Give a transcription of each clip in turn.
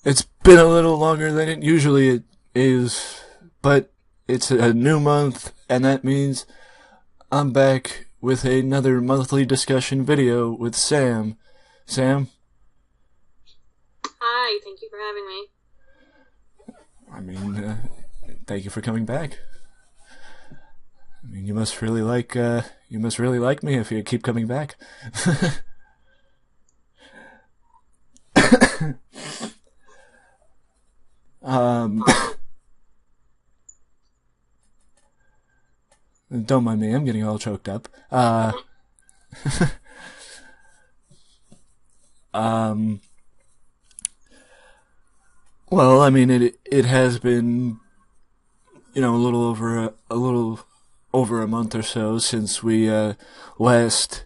It's been a little longer than it usually is, but it's a new month, and that means I'm back with another monthly discussion video with Sam. Sam? Hi, thank you for having me. Thank you for coming back. You must really like me if you keep coming back. um, don't mind me, I'm getting all choked up. Well, it has been, a little over a month or so since we last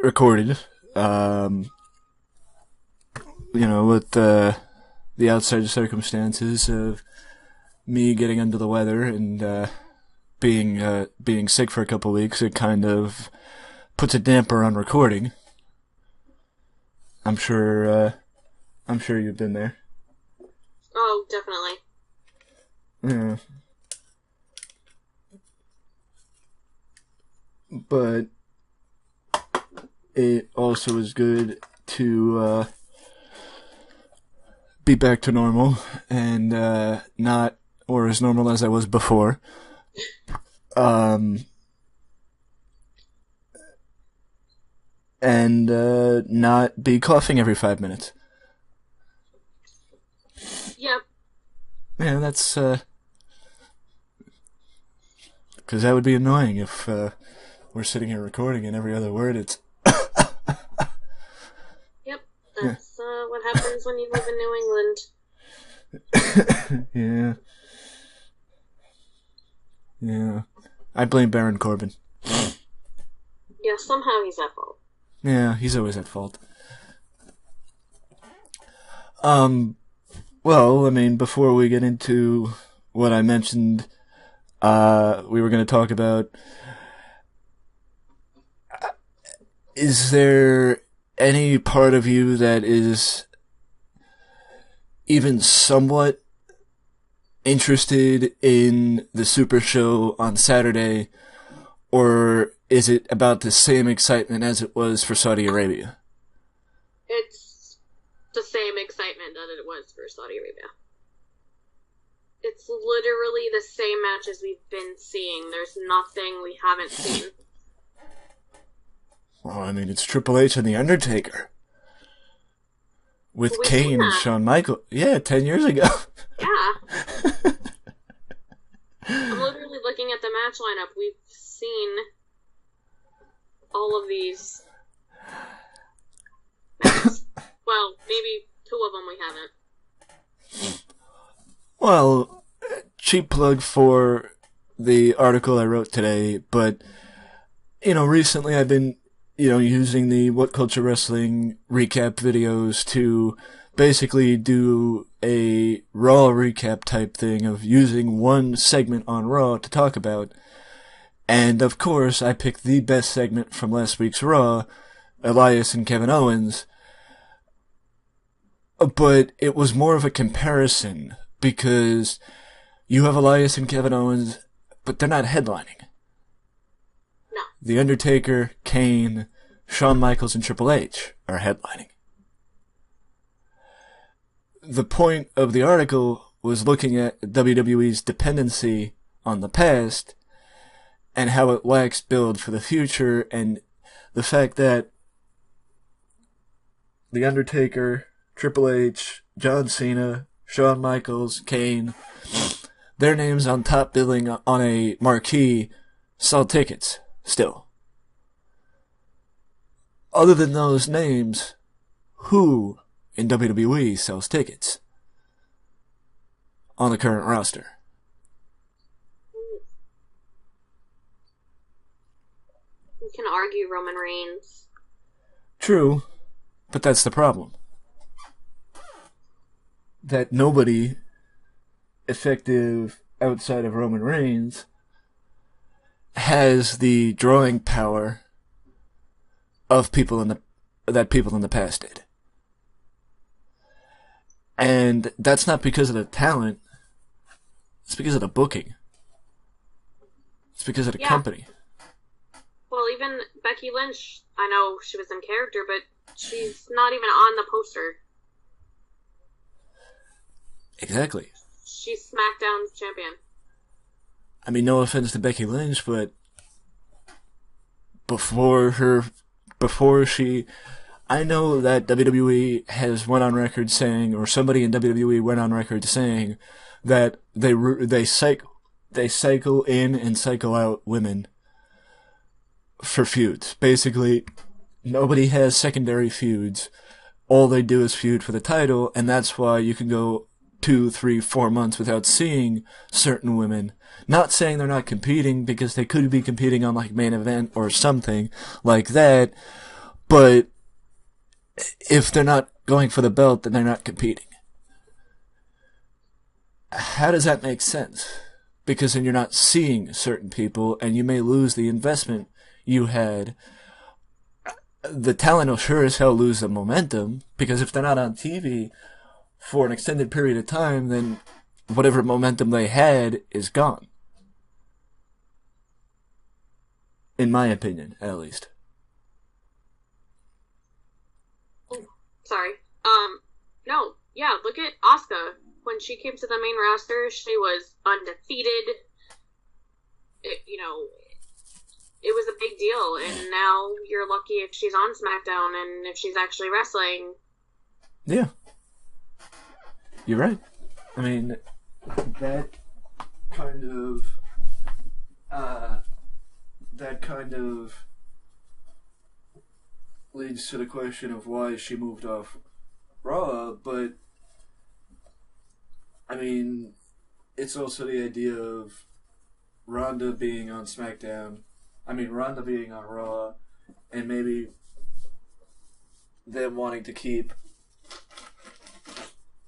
recorded. With the outside circumstances of me getting under the weather and being sick for a couple weeks, it kind of puts a damper on recording. I'm sure you've been there. Oh, definitely. Yeah. But it also is good to be back to normal and not, or as normal as I was before. And not be coughing every 5 minutes. Yep. Yeah, that's because that would be annoying if we're sitting here recording and every other word it's. Yep, that's what happens when you live in New Yeah. England. Yeah. I blame Baron Corbin. Yeah, somehow he's at fault. Yeah, he's always at fault. Well, before we get into what I mentioned, we were going to talk about, is there any part of you that is even somewhat interested in the Super Show on Saturday, or is it about the same excitement as it was for Saudi Arabia? It's the same excitement that it was for Saudi Arabia. It's literally the same matches we've been seeing. There's nothing we haven't seen. Well, it's Triple H and The Undertaker. With Kane and Shawn Michaels. Yeah, 10 years ago. Yeah. I'm literally looking at the match lineup. We've seen all of these matches. Well, maybe 2 of them we haven't. Well, cheap plug for the article I wrote today, but, recently I've been, using the What Culture Wrestling recap videos to basically do a Raw recap type thing of using one segment on Raw to talk about. And of course, I picked the best segment from last week's Raw, Elias and Kevin Owens. But it was more of a comparison, because you have Elias and Kevin Owens, but they're not headlining. No. The Undertaker, Kane, Shawn Michaels, and Triple H are headlining. The point of the article was looking at WWE's dependency on the past and how it lacks build for the future, and the fact that The Undertaker, Triple H, John Cena, Shawn Michaels, Kane, their names on top billing on a marquee sell tickets still. Other than those names, who in WWE sells tickets on the current roster? You can argue Roman Reigns. True, but that's the problem. That nobody effective outside of Roman Reigns has the drawing power of people in the past did. And that's not because of the talent. It's because of the booking. It's because of the Yeah. company. Well, even Becky Lynch, I know she was in character, but she's not even on the poster. Exactly. She's SmackDown's champion. I mean, no offense to Becky Lynch, but before her, before she, I know that WWE has went on record saying, or somebody in WWE went on record saying, that they cycle in and cycle out women for feuds. Basically, nobody has secondary feuds. All they do is feud for the title, and that's why you can go 2, 3, 4 months without seeing certain women. Not saying they're not competing, because they could be competing on like main event or something like that, but if they're not going for the belt, then they're not competing. How does that make sense? Because then you're not seeing certain people, and you may lose the investment you had. The talent will sure as hell lose the momentum, because if they're not on TV for an extended period of time, then whatever momentum they had is gone. In my opinion, at least. Sorry. No. Yeah, look at Asuka. When she came to the main roster, she was undefeated. It was a big deal, and now you're lucky if she's on SmackDown and if she's actually wrestling. Yeah. You're right. I mean, that kind of, leads to the question of why she moved off Raw, but, I mean, it's also the idea of Ronda being on SmackDown, Ronda being on Raw, and maybe them wanting to keep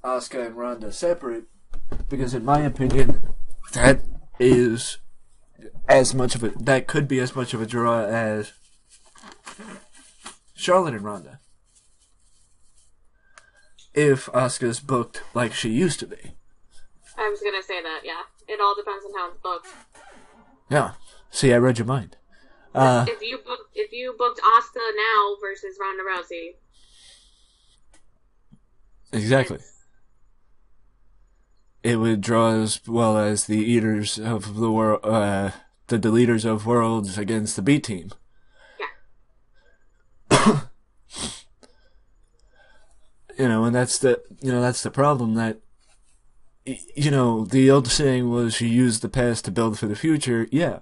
Asuka and Ronda separate, because in my opinion, that is that could be as much of a draw as Charlotte and Ronda. If Asuka's booked like she used to be. I was gonna say that, yeah. It all depends on how it's booked. Yeah. See, I read your mind. If you booked Asuka now versus Ronda Rousey. Exactly. It would draw as well as the eaters of the world, the deleters of worlds against the B team. Yeah. And that's the problem, that, the old saying was, you use the past to build for the future. Yeah.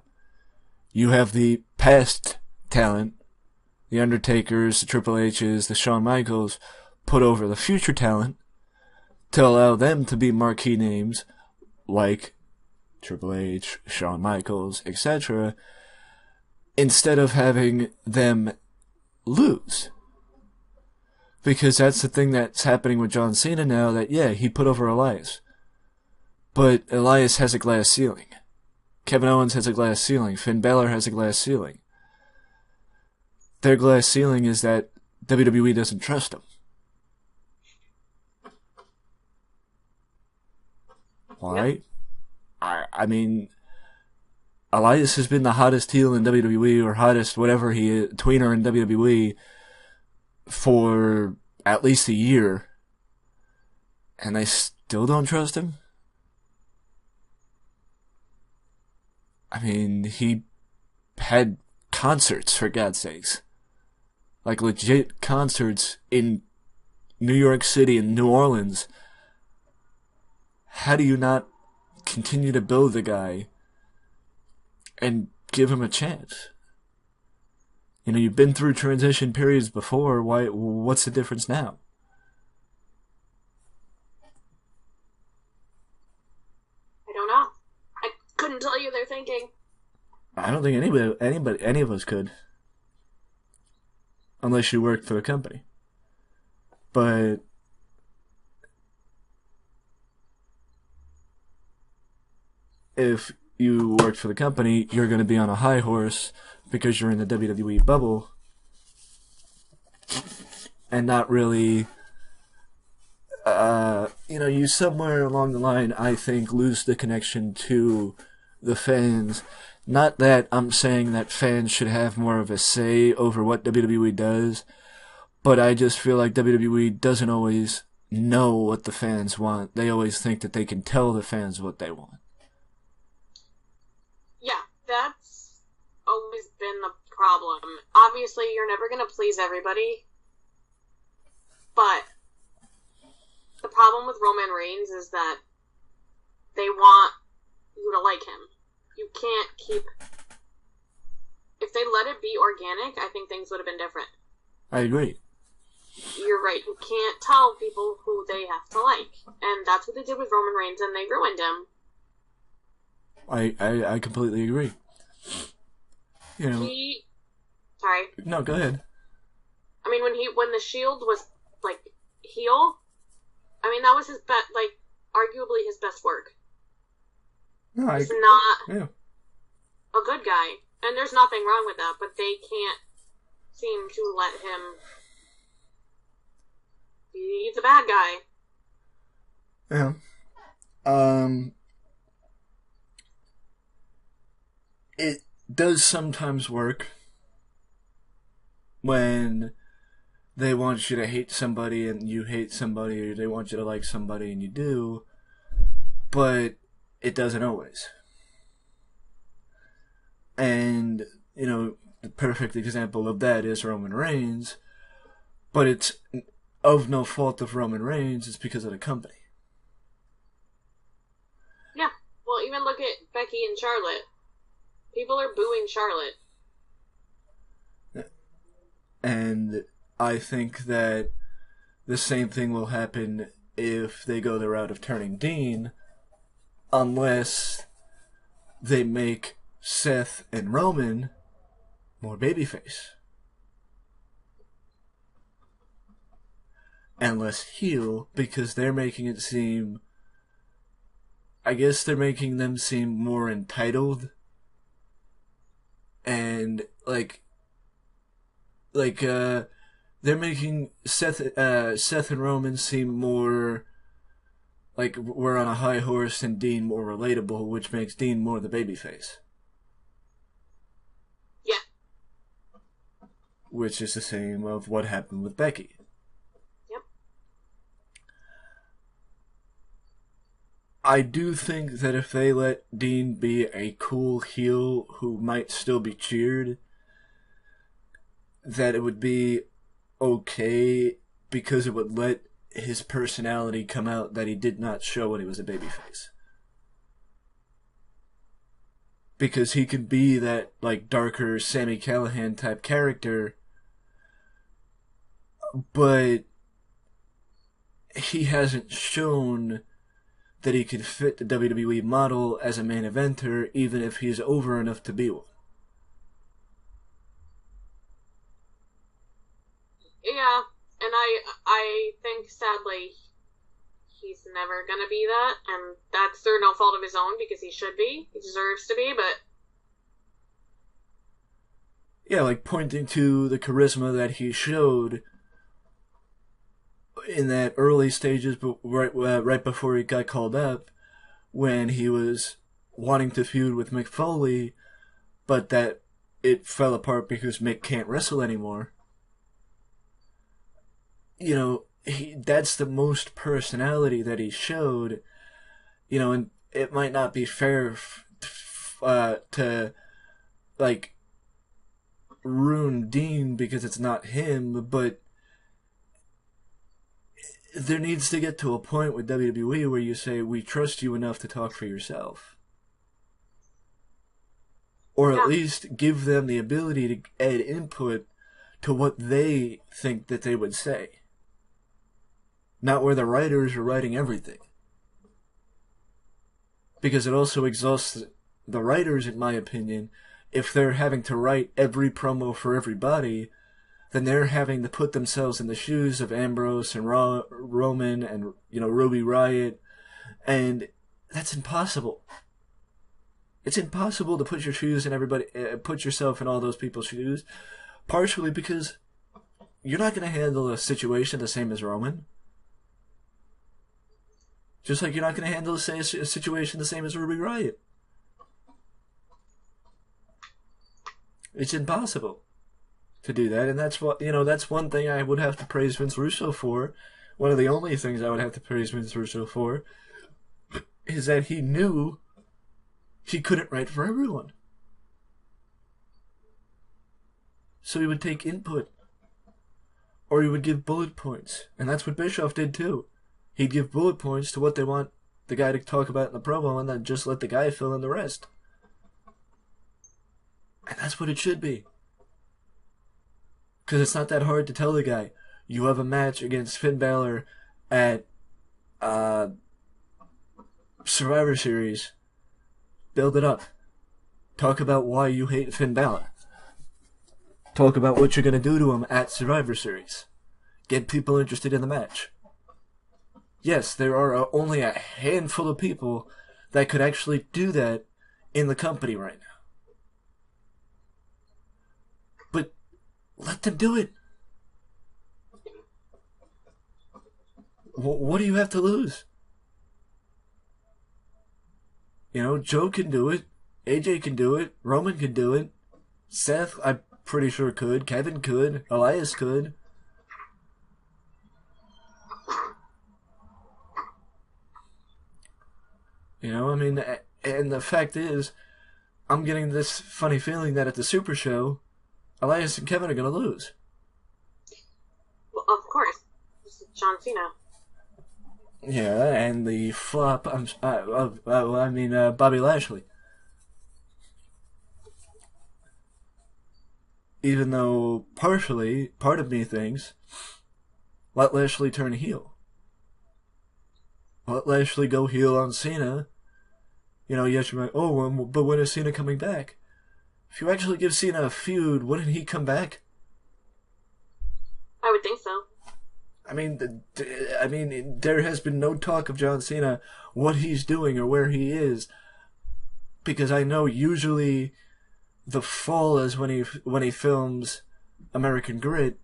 You have the past talent, the Undertakers, the Triple H's, the Shawn Michaels, put over the future talent to allow them to be marquee names like Triple H, Shawn Michaels, etc., instead of having them lose. Because that's the thing that's happening with John Cena now, that, yeah, he put over Elias. But Elias has a glass ceiling. Kevin Owens has a glass ceiling. Finn Balor has a glass ceiling. Their glass ceiling is that WWE doesn't trust them. Alright? I mean, Elias has been the hottest heel in WWE, or hottest whatever he is, tweener in WWE, for at least a year. And they still don't trust him? I mean, he had concerts, for God's sakes. Like, legit concerts in New York City and New Orleans. How do you not continue to build the guy and give him a chance? You've been through transition periods before. What's the difference now? I don't know. I couldn't tell you their thinking. I don't think any of us could. Unless you worked for the company. But if you worked for the company, you're going to be on a high horse because you're in the WWE bubble and not really you somewhere along the line, I think, lose the connection to the fans. Not that I'm saying that fans should have more of a say over what WWE does, but I just feel like WWE doesn't always know what the fans want. They always think that they can tell the fans what they want. Yeah, that's always been the problem. Obviously, you're never going to please everybody, but the problem with Roman Reigns is that they want you to like him. You can't keep... If they let it be organic, I think things would have been different. I agree. You're right. You can't tell people who they have to like. And that's what they did with Roman Reigns, and they ruined him. I completely agree. Sorry. No, go ahead. I mean, when the Shield was, like, heel, I mean, that was his best, like, arguably his best work. No, he's not yeah. a good guy. And there's nothing wrong with that, but they can't seem to let him be the bad guy. Yeah. It does sometimes work when they want you to hate somebody and you hate somebody, or they want you to like somebody and you do, but it doesn't always. And, the perfect example of that is Roman Reigns, but it's of no fault of Roman Reigns, it's because of the company. Yeah, well, even look at Becky and Charlotte. People are booing Charlotte. And I think that the same thing will happen if they go the route of turning Dean, unless they make Seth and Roman more babyface. And less heel, because they're making it seem... I guess they're making them seem more entitled. And, they're making Seth and Roman seem more like we're on a high horse and Dean more relatable, which makes Dean more the babyface. Yeah. Which is the same of what happened with Becky. Yep. I do think that if they let Dean be a cool heel who might still be cheered, that it would be okay, because it would let his personality come out that he did not show when he was a babyface. Because he could be that, darker Sami Callihan type character, but he hasn't shown that he could fit the WWE model as a main eventer, even if he's over enough to be one. Yeah, and I think, sadly, he's never gonna be that, and that's through no fault of his own, because he should be. He deserves to be, but... Yeah, pointing to the charisma that he showed in that early stages, but right before he got called up, when he was wanting to feud with Mick Foley, but that it fell apart because Mick can't wrestle anymore. That's the most personality that he showed, and it might not be fair to, ruin Dean because it's not him, but there needs to get to a point with WWE where you say, we trust you enough to talk for yourself. Or at least give them the ability to add input to what they think that they would say. Not where the writers are writing everything. Because it also exhausts the writers, in my opinion. If they're having to write every promo for everybody, then they're having to put themselves in the shoes of Ambrose and Roman and, Ruby Riott. And that's impossible. It's impossible to put put yourself in all those people's shoes. Partially because you're not going to handle a situation the same as Roman. Just like you're not going to handle a situation the same as Ruby Riott. It's impossible to do that, and that's what that's one thing I would have to praise Vince Russo for. One of the only things I would have to praise Vince Russo for is that he knew he couldn't write for everyone. So he would take input. Or he would give bullet points. And that's what Bischoff did too. He'd give bullet points to what they want the guy to talk about in the promo and then just let the guy fill in the rest. And that's what it should be. Because it's not that hard to tell the guy, you have a match against Finn Balor at Survivor Series. Build it up. Talk about why you hate Finn Balor. Talk about what you're going to do to him at Survivor Series. Get people interested in the match. Yes, there are only a handful of people that could actually do that in the company right now. But let them do it. What do you have to lose? Joe can do it. AJ can do it. Roman can do it. Seth, I'm pretty sure could. Kevin could. Elias could. And the fact is, I'm getting this funny feeling that at the Super Show, Elias and Kevin are going to lose. Well, of course. This is John Cena. Yeah, and the flop, Bobby Lashley. Even though partially, part of me thinks, let Lashley turn heel. Let Lashley go heel on Cena. Yes, you're like, but when is Cena coming back? If you actually give Cena a feud, wouldn't he come back? I would think so. There has been no talk of John Cena, what he's doing or where he is, because I know usually the fall is when he films American Grit,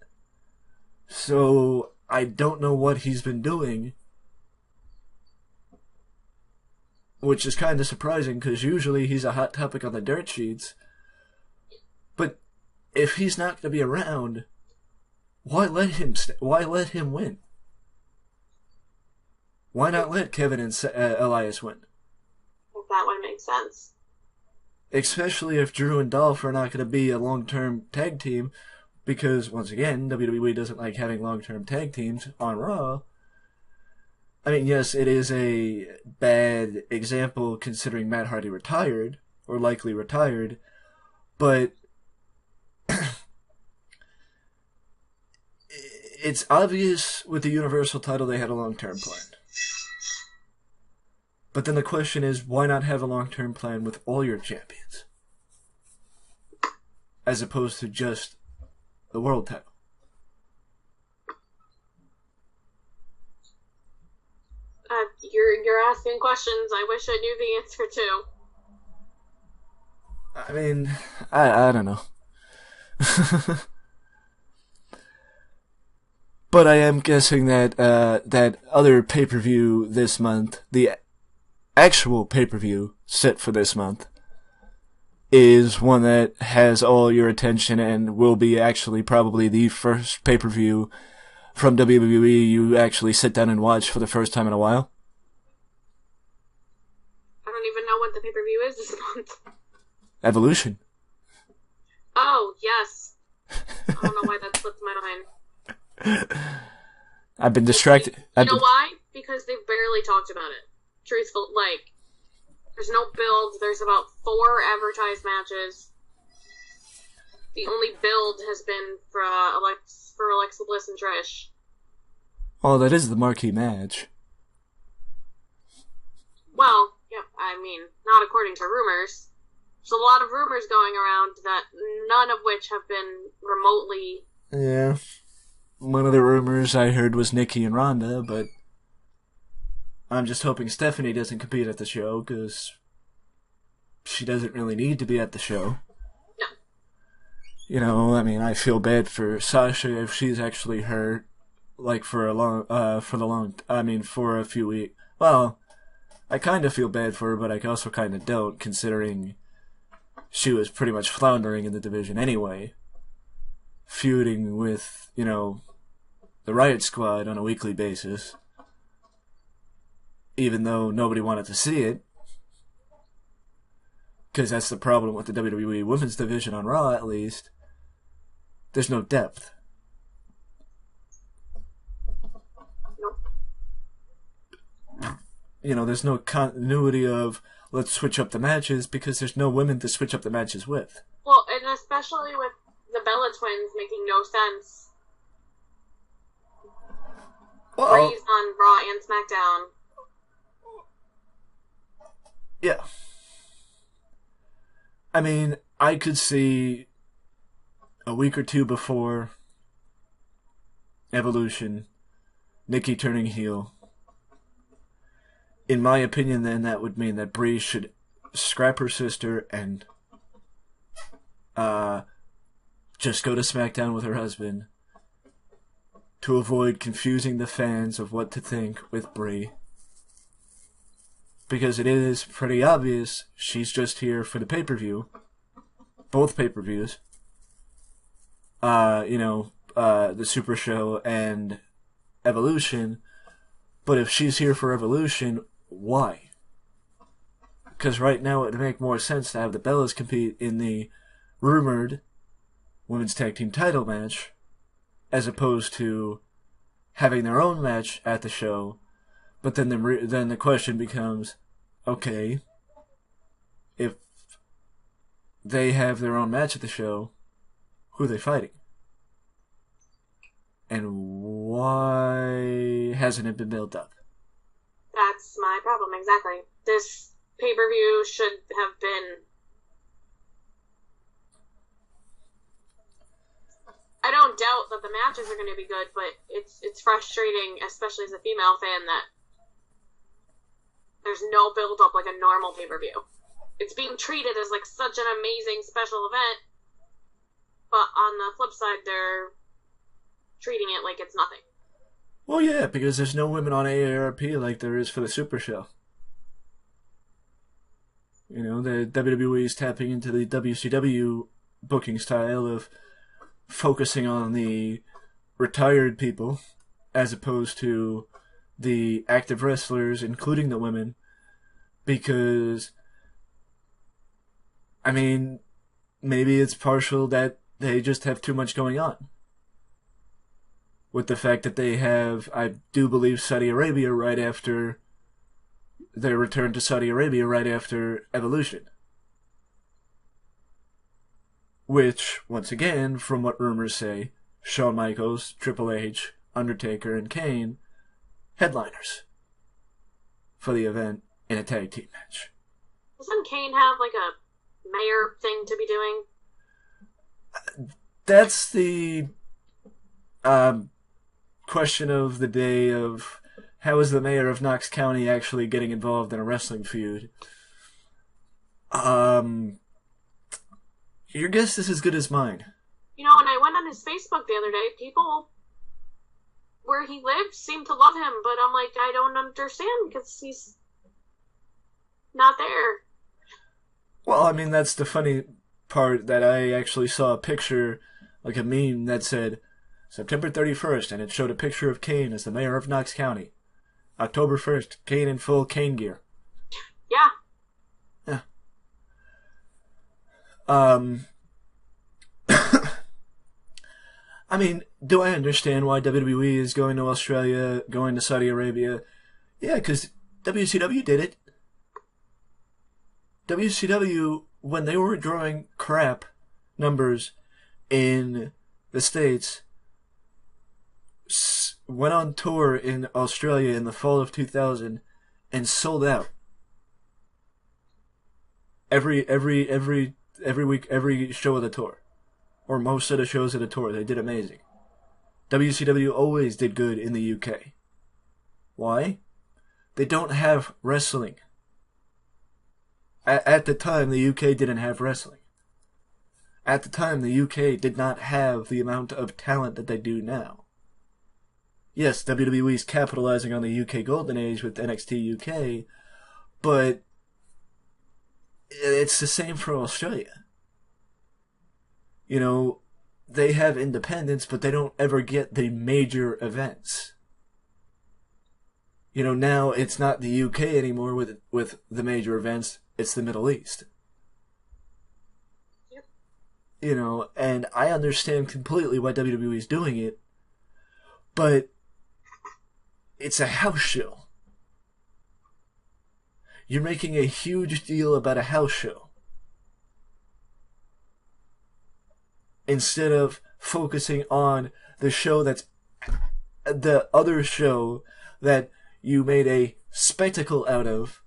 so I don't know what he's been doing, which is kind of surprising because usually he's a hot topic on the dirt sheets. But if he's not going to be around, why let him win? Why not let Kevin and Elias win? That would make sense. Especially if Drew and Dolph are not going to be a long-term tag team, because, once again, WWE doesn't like having long-term tag teams on Raw. Yes, it is a bad example considering Matt Hardy retired, or likely retired, but it's obvious with the Universal title they had a long-term plan. But then the question is, why not have a long-term plan with all your champions? As opposed to just the world title. You're asking questions I wish I knew the answer to. I don't know. But I am guessing that that other pay-per-view this month, the actual pay-per-view set for this month, is one that has all your attention and will be actually probably the first pay-per-view from WWE you actually sit down and watch for the first time in a while. I don't even know what the pay-per-view is this month. Evolution. Oh, yes. I don't know why that slipped my mind. I've been distracted. You know why? Because they've barely talked about it. Truthful, there's no build. There's about 4 advertised matches. The only build has been for Alexa Bliss and Trish. Oh, that is the marquee match. Well, yeah, not according to rumors. There's a lot of rumors going around that none of which have been remotely... Yeah. One of the rumors I heard was Nikki and Ronda, but I'm just hoping Stephanie doesn't compete at the show, because she doesn't really need to be at the show. No. I feel bad for Sasha if she's actually hurt, for a few weeks. Well, I kind of feel bad for her, but I also kind of don't, considering she was pretty much floundering in the division anyway, feuding with, the Riot Squad on a weekly basis, even though nobody wanted to see it, because that's the problem with the WWE Women's Division on Raw, at least. There's no depth. There's no continuity of let's switch up the matches because there's no women to switch up the matches with. Well, and especially with the Bella Twins making no sense. Well, Breeze on Raw and SmackDown. Yeah. I mean, I could see a week or two before Evolution, Nikki turning heel. In my opinion, then, that would mean that Bree should scrap her sister and just go to SmackDown with her husband to avoid confusing the fans of what to think with Bree. Because it is pretty obvious she's just here for the pay-per-view. Both pay-per-views. The Super Show and Evolution. But if she's here for Evolution, why? Because right now it would make more sense to have the Bellas compete in the rumored Women's Tag Team title match, as opposed to having their own match at the show. But then the question becomes, okay, if they have their own match at the show, who are they fighting? And why hasn't it been built up? That's my problem, exactly. This pay-per-view should have been... I don't doubt that the matches are going to be good, but it's frustrating, especially as a female fan, that there's no build-up like a normal pay-per-view. It's being treated as like such an amazing special event, but on the flip side, they're treating it like it's nothing. Well, yeah, because there's no women on AARP like there is for the Super Show. The WWE is tapping into the WCW booking style of focusing on the retired people as opposed to the active wrestlers, including the women, because, I mean, maybe it's partial that they just have too much going on. With the fact that they have, I do believe, Saudi Arabia right after their return to Saudi Arabia right after Evolution. Which, once again, from what rumors say, Shawn Michaels, Triple H, Undertaker, and Kane, headliners for the event in a tag team match. Doesn't Kane have like a mayor thing to be doing? That's the question of the day of how is the mayor of Knox County actually getting involved in a wrestling feud? Your guess is as good as mine. When I went on his Facebook the other day, people where he lives seem to love him, but I'm like, I don't understand because he's not there. Well, I mean, that's the funny part, that I actually saw a picture, like a meme that said September 31st, and it showed a picture of Kane as the mayor of Knox County. October 1st, Kane in full Kane gear. Yeah. Yeah. I mean, do I understand why WWE is going to Australia, going to Saudi Arabia? Yeah, because WCW did it. WCW, when they were drawing crap numbers in the States, went on tour in Australia in the fall of 2000 and sold out. Every week, every show of the tour. Or most of the shows of the tour. They did amazing. WCW always did good in the UK. Why? They don't have wrestling. At the time, the UK didn't have wrestling. At the time, the UK did not have the amount of talent that they do now. yes, WWE's capitalizing on the UK Golden Age with NXT UK, but it's the same for Australia. You know, they have independence, but they don't ever get the major events. You know, now it's not the UK anymore with the major events, it's the Middle East. Yep. You know, and I understand completely why WWE is doing it, but it's a house show. You're making a huge deal about a house show instead of focusing on the show that's the other show that you made a spectacle out of,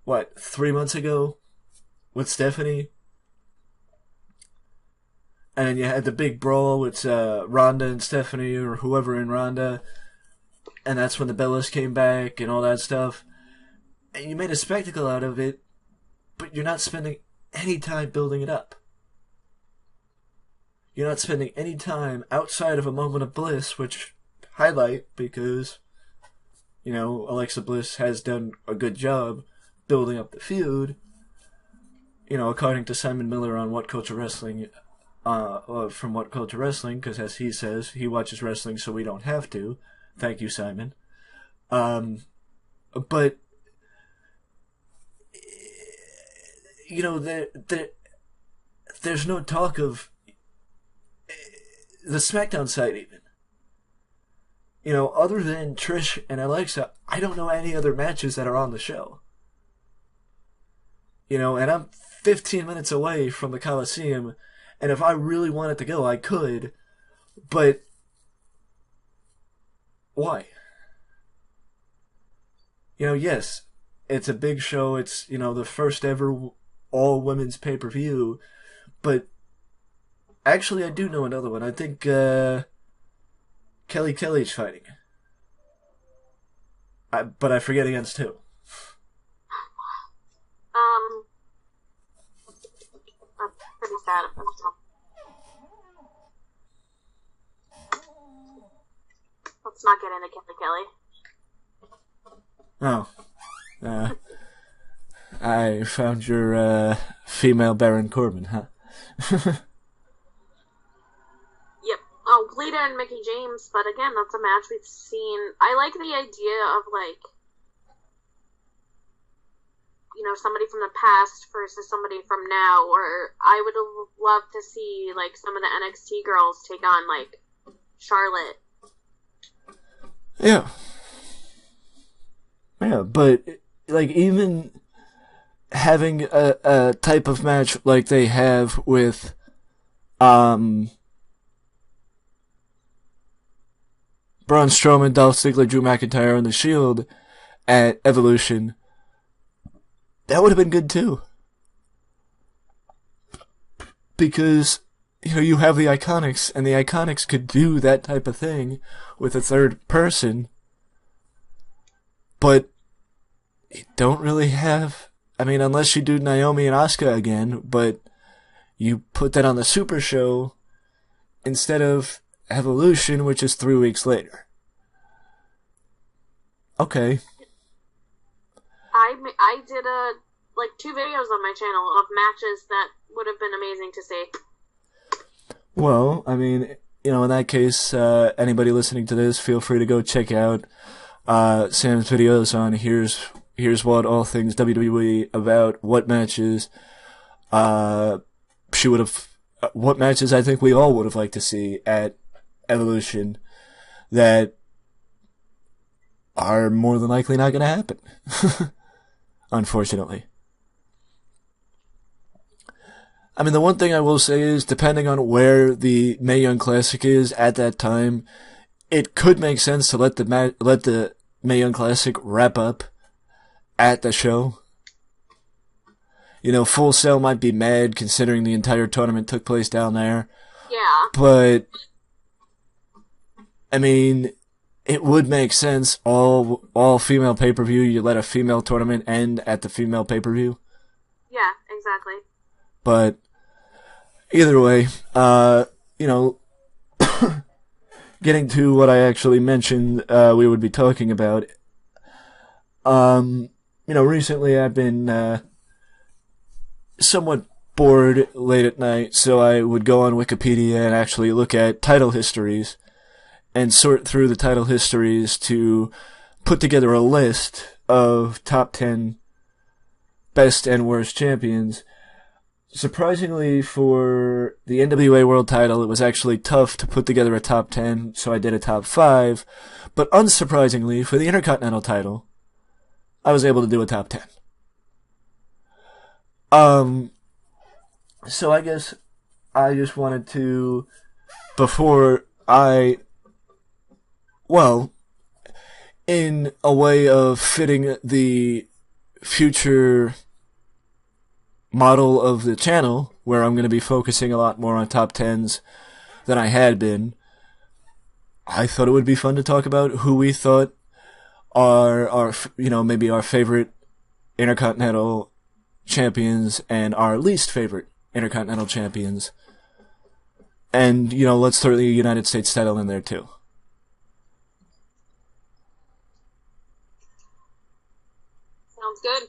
what, 3 months ago with Stephanie? And then you had the big brawl with Ronda and Stephanie, or whoever in Ronda, and that's when the Bellas came back and all that stuff. And you made a spectacle out of it, but you're not spending any time building it up. You're not spending any time outside of a moment of bliss, which highlight because, you know, Alexa Bliss has done a good job building up the feud. You know, according to Simon Miller on What Culture Wrestling, from What Culture Wrestling, because as he says, he watches wrestling so we don't have to. Thank you, Simon. But, you know, there's no talk of the SmackDown side even. You know, other than Trish and Alexa, I don't know any other matches that are on the show. You know, and I'm 15 minutes away from the Coliseum, and if I really wanted to go, I could, but why? You know, yes, it's a big show, it's, you know, the first ever all-women's pay-per-view, but actually I do know another one. I think Kelly's fighting. But I forget against who. I'm pretty sad about that. Let's not get into Kelly. Oh. I found your female Baron Corbin, huh? Yep. Oh, Lita and Mickey James, but again, that's a match we've seen. I like the idea of, like, you know, somebody from the past versus somebody from now, or I would love to see, like, some of the NXT girls take on, like, Charlotte. Yeah. Yeah, but, like, even having a type of match like they have with, Braun Strowman, Dolph Ziggler, Drew McIntyre, and The Shield at Evolution, that would have been good too. Because, you know, you have the Iconics, and the Iconics could do that type of thing with a third person, but you don't really have, I mean, unless you do Naomi and Asuka again, but you put that on the Super Show instead of Evolution, which is 3 weeks later. Okay. I did like 2 videos on my channel of matches that would have been amazing to see. Well, I mean, you know, in that case, anybody listening to this, feel free to go check out Sam's videos on Here's What All Things WWE about what matches she would have, what matches I think we all would have liked to see at Evolution that are more than likely not going to happen. Unfortunately. I mean, the one thing I will say is, depending on where the Mae Young Classic is at that time, it could make sense to let the Mae Young Classic wrap up at the show. You know, Full Sail might be mad considering the entire tournament took place down there. Yeah. But, I mean, it would make sense, all female pay-per-view, you let a female tournament end at the female pay-per-view. Yeah, exactly. But, either way, you know, getting to what I actually mentioned we would be talking about, recently I've been somewhat bored late at night, so I would go on Wikipedia and actually look at title histories and sort through the title histories to put together a list of top 10 best and worst champions. Surprisingly, for the NWA World title, it was actually tough to put together a top 10, so I did a top 5. But unsurprisingly, for the Intercontinental title, I was able to do a top 10. So I guess I just wanted to, before in a way of fitting the future model of the channel, where I'm going to be focusing a lot more on top 10s than I had been, I thought it would be fun to talk about who we thought are maybe our favorite Intercontinental champions and our least favorite Intercontinental champions. And, let's throw the United States title in there too. Sounds good.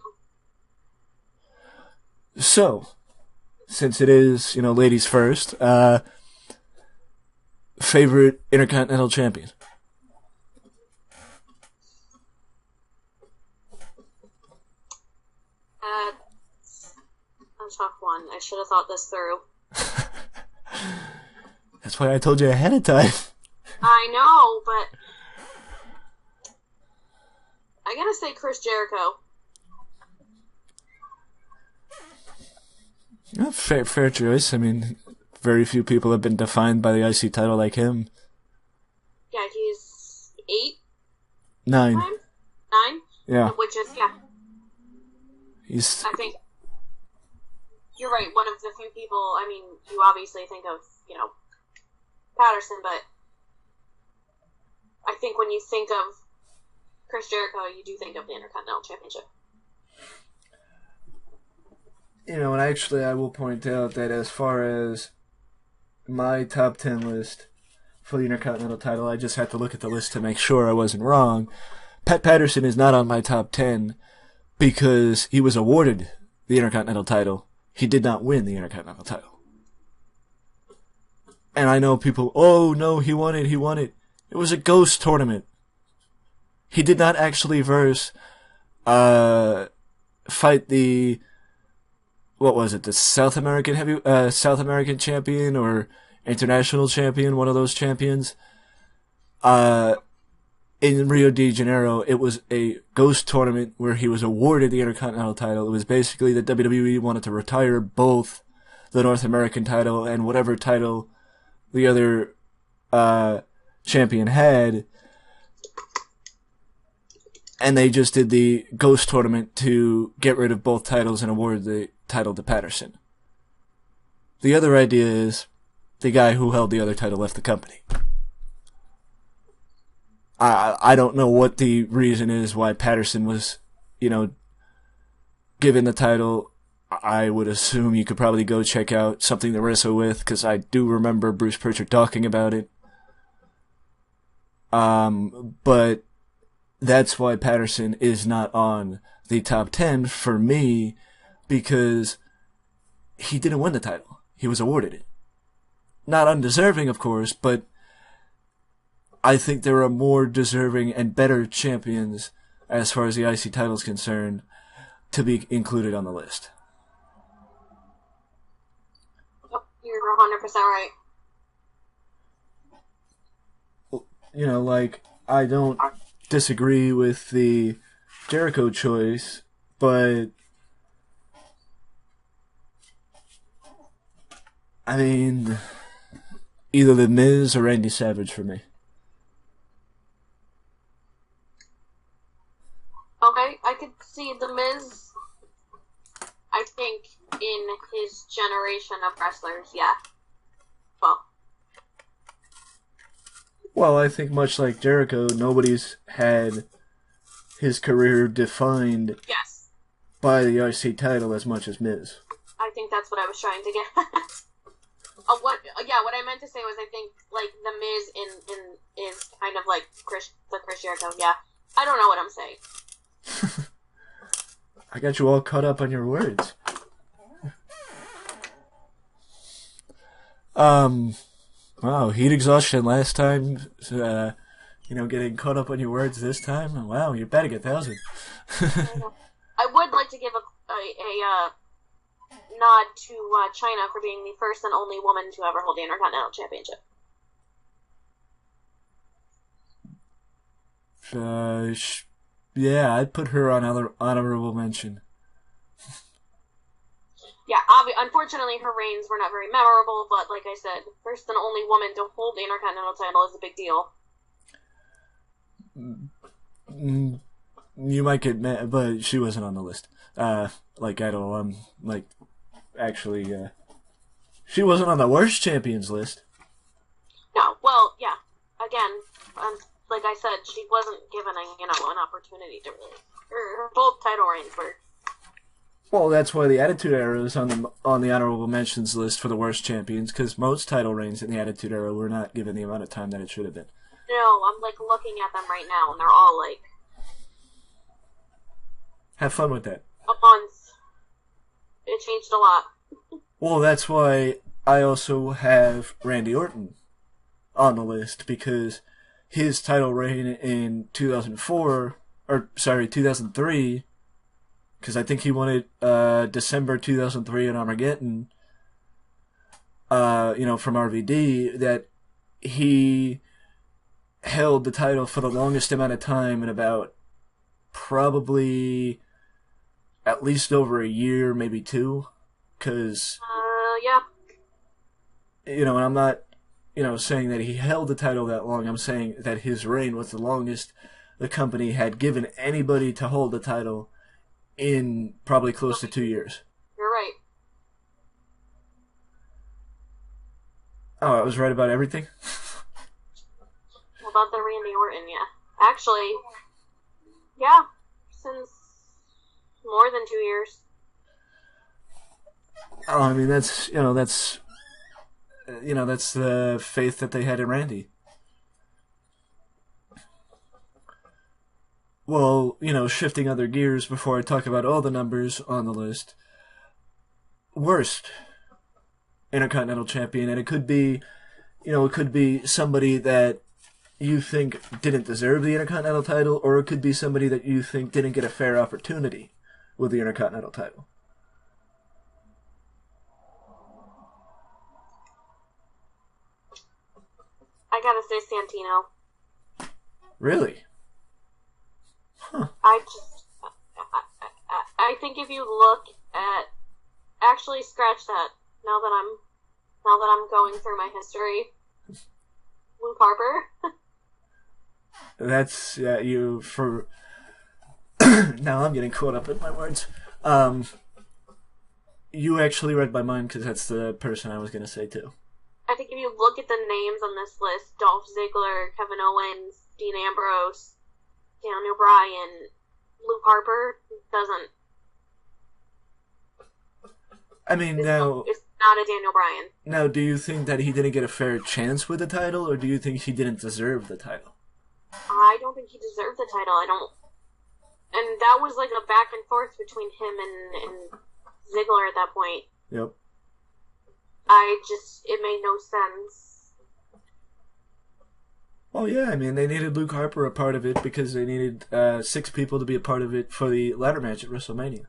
So, since it is, ladies first, favorite Intercontinental champion? A tough one. I should have thought this through. That's why I told you ahead of time. I know, but I gotta say Chris Jericho. Fair choice. I mean, very few people have been defined by the IC title like him. Yeah, he's 8? 9. 9? Yeah. Which is, I think you're right, one of the few people, I mean, you obviously think of, Patterson, but I think when you think of Chris Jericho, you do think of the Intercontinental Championship. And actually I will point out that as far as my top 10 list for the Intercontinental title, I just had to look at the list to make sure I wasn't wrong. Pat Patterson is not on my top 10 because he was awarded the Intercontinental title. He did not win the Intercontinental title. And I know people, oh no, he won it. It was a ghost tournament. He did not actually fight the, what was it, the South American champion or international champion, one of those champions. In Rio de Janeiro, it was a ghost tournament where he was awarded the Intercontinental title. It was basically that WWE wanted to retire both the North American title and whatever title the other champion had. And they just did the ghost tournament to get rid of both titles and award the title to Patterson. The other idea is the guy who held the other title left the company. I don't know what the reason is why Patterson was, given the title. I would assume you could probably go check out Something to Wrestle With, because I do remember Bruce Pritchard talking about it. But that's why Patterson is not on the top 10 for me, because he didn't win the title. He was awarded it. Not undeserving, of course, but I think there are more deserving and better champions as far as the IC title is concerned to be included on the list. You're 100% right. I don't disagree with the Jericho choice, but I mean, either The Miz or Randy Savage for me. Okay, I could see The Miz, I think, in his generation of wrestlers, yeah. Well, I think much like Jericho, nobody's had his career defined by the IC title as much as Miz. I think that's what I was trying to get at. What I meant to say was I think like the Miz in is kind of like the Chris Jericho. Yeah, I don't know what I'm saying. I got you all caught up on your words. Wow, heat exhaustion last time. Getting caught up on your words this time. Wow, you're batting 1,000. I would like to give a nod to China for being the first and only woman to ever hold the Intercontinental Championship. Yeah, I'd put her on honorable mention. Yeah, unfortunately her reigns were not very memorable, but like I said, first and only woman to hold the Intercontinental title is a big deal. You might get mad, but she wasn't on the list. At all. She wasn't on the worst champions list. No, well, yeah. Again, like I said, she wasn't given an opportunity to really. Her both title reigns were. Well, that's why the Attitude Era is on the honorable mentions list for the worst champions, because most title reigns in the Attitude Era were not given the amount of time that it should have been. No, I'm looking at them right now, and they're all have fun with that. A month. It changed a lot. Well, that's why I also have Randy Orton on the list, because his title reign in 2003, because I think he won it December 2003 in Armageddon, from RVD, that he held the title for the longest amount of time in about probably at least over a year, maybe two, because yeah. And I'm not saying that he held the title that long. I'm saying that his reign was the longest the company had given anybody to hold the title in probably close to 2 years. You're right. Oh, I was right about everything? About the Randy Orton, yeah. Actually, yeah, since more than 2 years. Oh, I mean, that's the faith that they had in Randy. Well, shifting other gears before I talk about all the numbers on the list. Worst Intercontinental Champion, and it could be somebody that you think didn't deserve the Intercontinental title, or it could be somebody that you think didn't get a fair opportunity with the Intercontinental title. I gotta say Santino. Really? Huh. I think if you look at, actually scratch that. Now that I'm going through my history, Luke Harper. That's you for. Now I'm getting caught up in my words. You actually read my mind, because that's the person I was going to say too. I think if you look at the names on this list, Dolph Ziggler, Kevin Owens, Dean Ambrose, Daniel Bryan, Luke Harper doesn't. I mean, now it's not a Daniel Bryan. Now, do you think that he didn't get a fair chance with the title, or do you think he didn't deserve the title? I don't think he deserved the title. I don't. And that was like a back and forth between him and Ziggler at that point. Yep. It made no sense. Well, yeah, I mean, they needed Luke Harper a part of it because they needed 6 people to be a part of it for the ladder match at WrestleMania.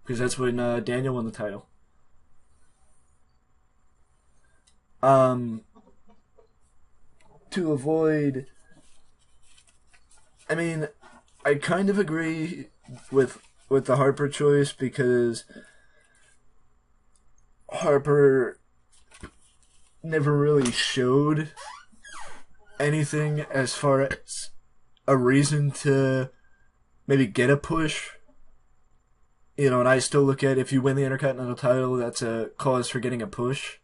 Because that's when Daniel won the title. To avoid... I mean, I kind of agree with the Harper choice, because Harper never really showed anything as far as a reason to maybe get a push. And I still look at, if you win the Intercontinental title, that's a cause for getting a push.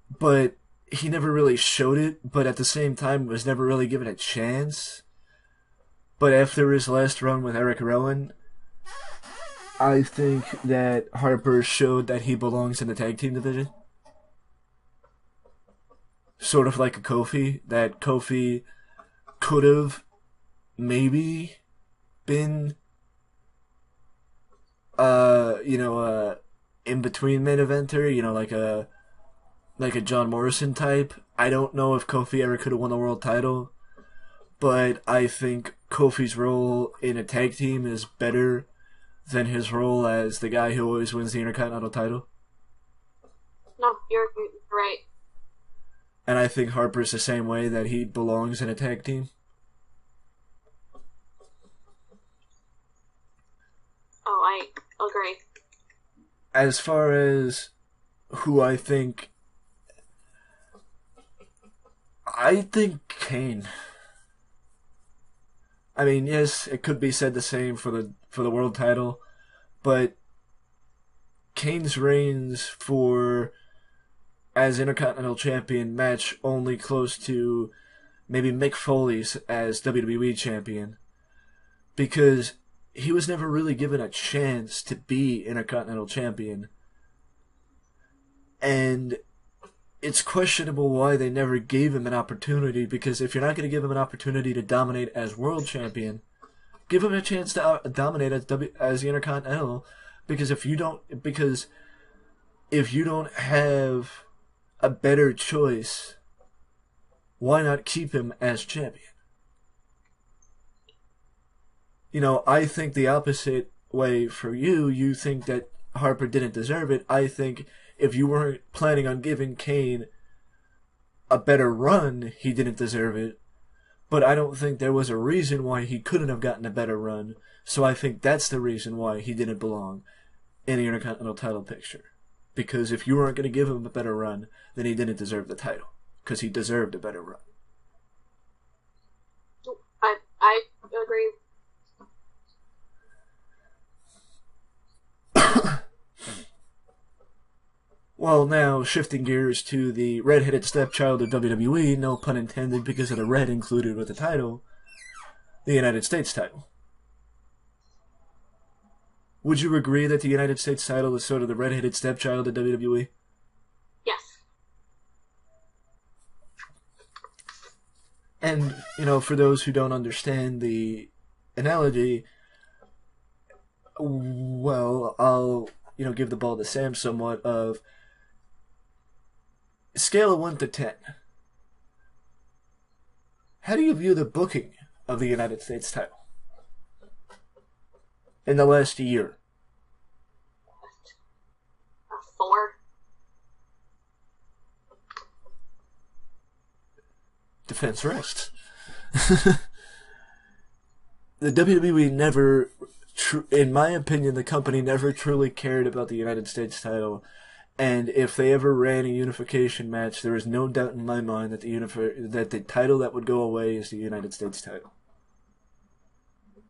But he never really showed it, but at the same time was never really given a chance. But after his last run with Eric Rowan, I think that Harper showed that he belongs in the tag team division. Sort of like a Kofi, that Kofi could have maybe been, in between main eventer, like a John Morrison type. I don't know if Kofi ever could have won the world title, but I think Kofi's role in a tag team is better than his role as the guy who always wins the Intercontinental title. No, you're right. And I think Harper's the same way, that he belongs in a tag team. Oh, I agree. As far as who I think Kane. I mean, yes, it could be said the same for the world title, but Kane's reigns for as Intercontinental Champion match only close to maybe Mick Foley's as WWE Champion, because he was never really given a chance to be Intercontinental Champion. And it's questionable why they never gave him an opportunity, because if you're not going to give him an opportunity to dominate as World Champion, give him a chance to dominate as the Intercontinental, because if you don't have a better choice, why not keep him as champion? I think the opposite way for you. You think that Harper didn't deserve it. I think if you weren't planning on giving Kane a better run, he didn't deserve it. But I don't think there was a reason why he couldn't have gotten a better run. So I think that's the reason why he didn't belong in the Intercontinental title picture. Because if you weren't going to give him a better run, then he didn't deserve the title. Because he deserved a better run. I agree. Well, now, shifting gears to the red-headed stepchild of WWE, no pun intended because of the red included with the title, the United States title. Would you agree that the United States title is sort of the red-headed stepchild of WWE? Yes. And, for those who don't understand the analogy, well, I'll, give the ball to Sam somewhat of scale of 1 to 10. How do you view the booking of the United States title in the last year? A 4. Defense rests. The WWE never, in my opinion, the company never truly cared about the United States title. And if they ever ran a unification match, there is no doubt in my mind that the title that would go away is the United States title.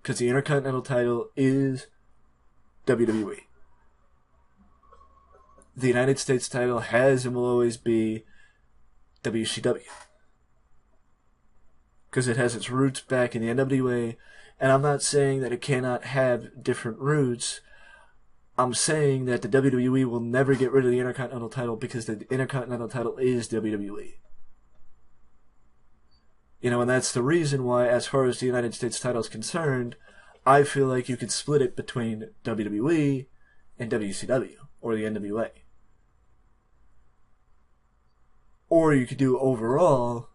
Because the Intercontinental title is WWE. The United States title has and will always be WCW. Because it has its roots back in the NWA, and I'm not saying that it cannot have different roots. I'm saying that the WWE will never get rid of the Intercontinental title because the Intercontinental title is WWE. And that's the reason why, as far as the United States title is concerned, I feel like you could split it between WWE and WCW, or the NWA. Or you could do overall,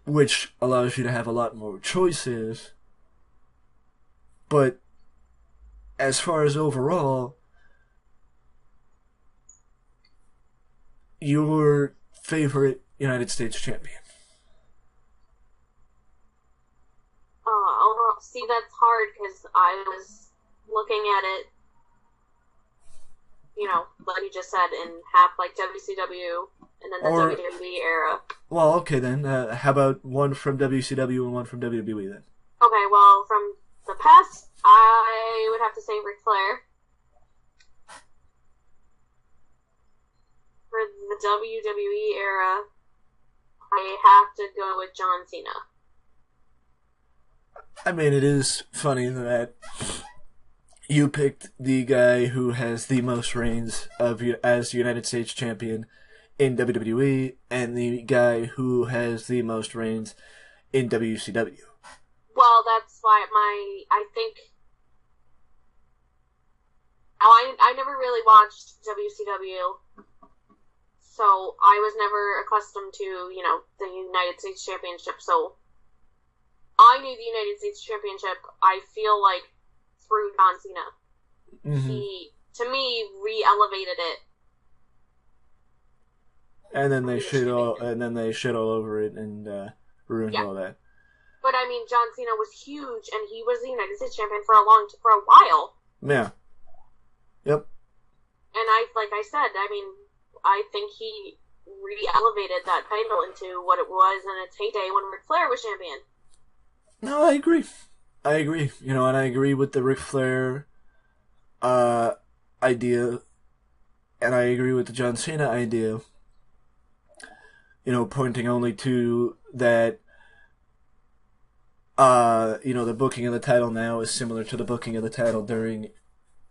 which allows you to have a lot more choices. But as far as overall, your favorite United States champion? Overall, see, that's hard because I was looking at it, like you just said, in half like WCW and then the WWE era. Well, okay then. How about one from WCW and one from WWE then? Okay, well, from the past, I would have to say Ric Flair. For the WWE era, I have to go with John Cena. I mean, it is funny that, you picked the guy who has the most reigns as United States champion in WWE, and the guy who has the most reigns in WCW. Well, that's why I think I never really watched WCW, so I was never accustomed to, the United States Championship. So I knew the United States Championship, I feel like, through John Cena. Mm-hmm. He, to me, re-elevated it. And then they shit all over it and ruined all that. But I mean, John Cena was huge, and he was the United States champion for a while. Yeah. Yep. And like I said, I mean, I think he re-elevated that title into what it was in its heyday when Ric Flair was champion. No, I agree. And I agree with the Ric Flair idea, and I agree with the John Cena idea. Pointing only to that, the booking of the title now is similar to the booking of the title during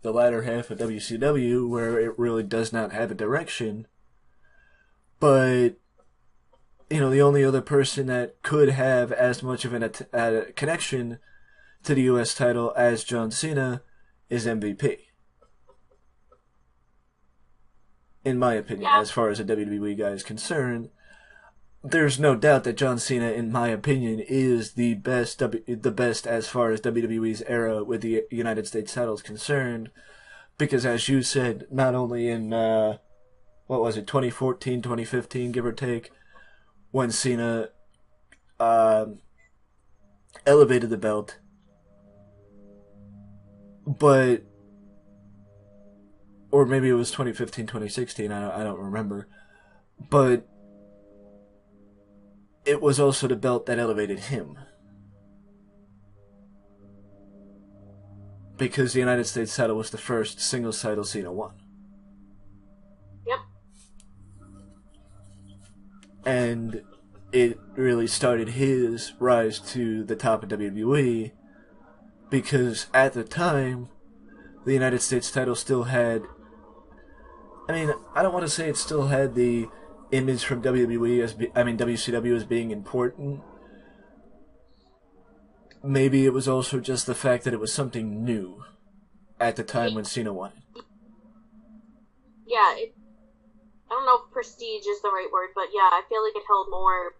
the latter half of WCW, where it really does not have a direction. But, the only other person that could have as much of a connection to the U.S. title as John Cena is MVP. In my opinion, as far as a WWE guy is concerned, there's no doubt that John Cena, in my opinion, is the best as far as WWE's era with the United States title is concerned. Because, as you said, not only in 2014, 2015, give or take, when Cena elevated the belt, but, or maybe it was 2015, 2016, I don't remember, but it was also the belt that elevated him. Because the United States title was the first singles title Cena won. Yep. And it really started his rise to the top of WWE, because at the time, the United States title still had, I don't want to say it still had the image from WCW as being important. Maybe it was also just the fact that it was something new at the time when Cena won it. Yeah, I don't know if prestige is the right word, but yeah, I feel like it held more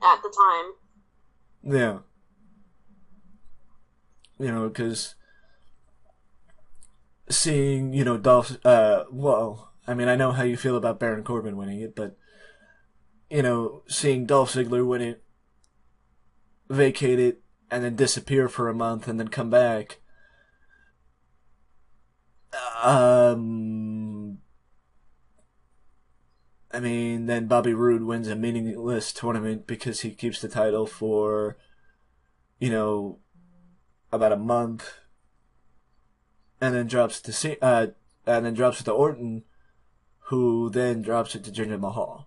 at the time. Yeah. Because seeing, Dolph, I know how you feel about Baron Corbin winning it, but, seeing Dolph Ziggler win it, vacate it, and then disappear for a month and then come back, then Bobby Roode wins a meaningless tournament because he keeps the title for, about a month, and then drops it to Orton, who then drops it to Jinder Mahal,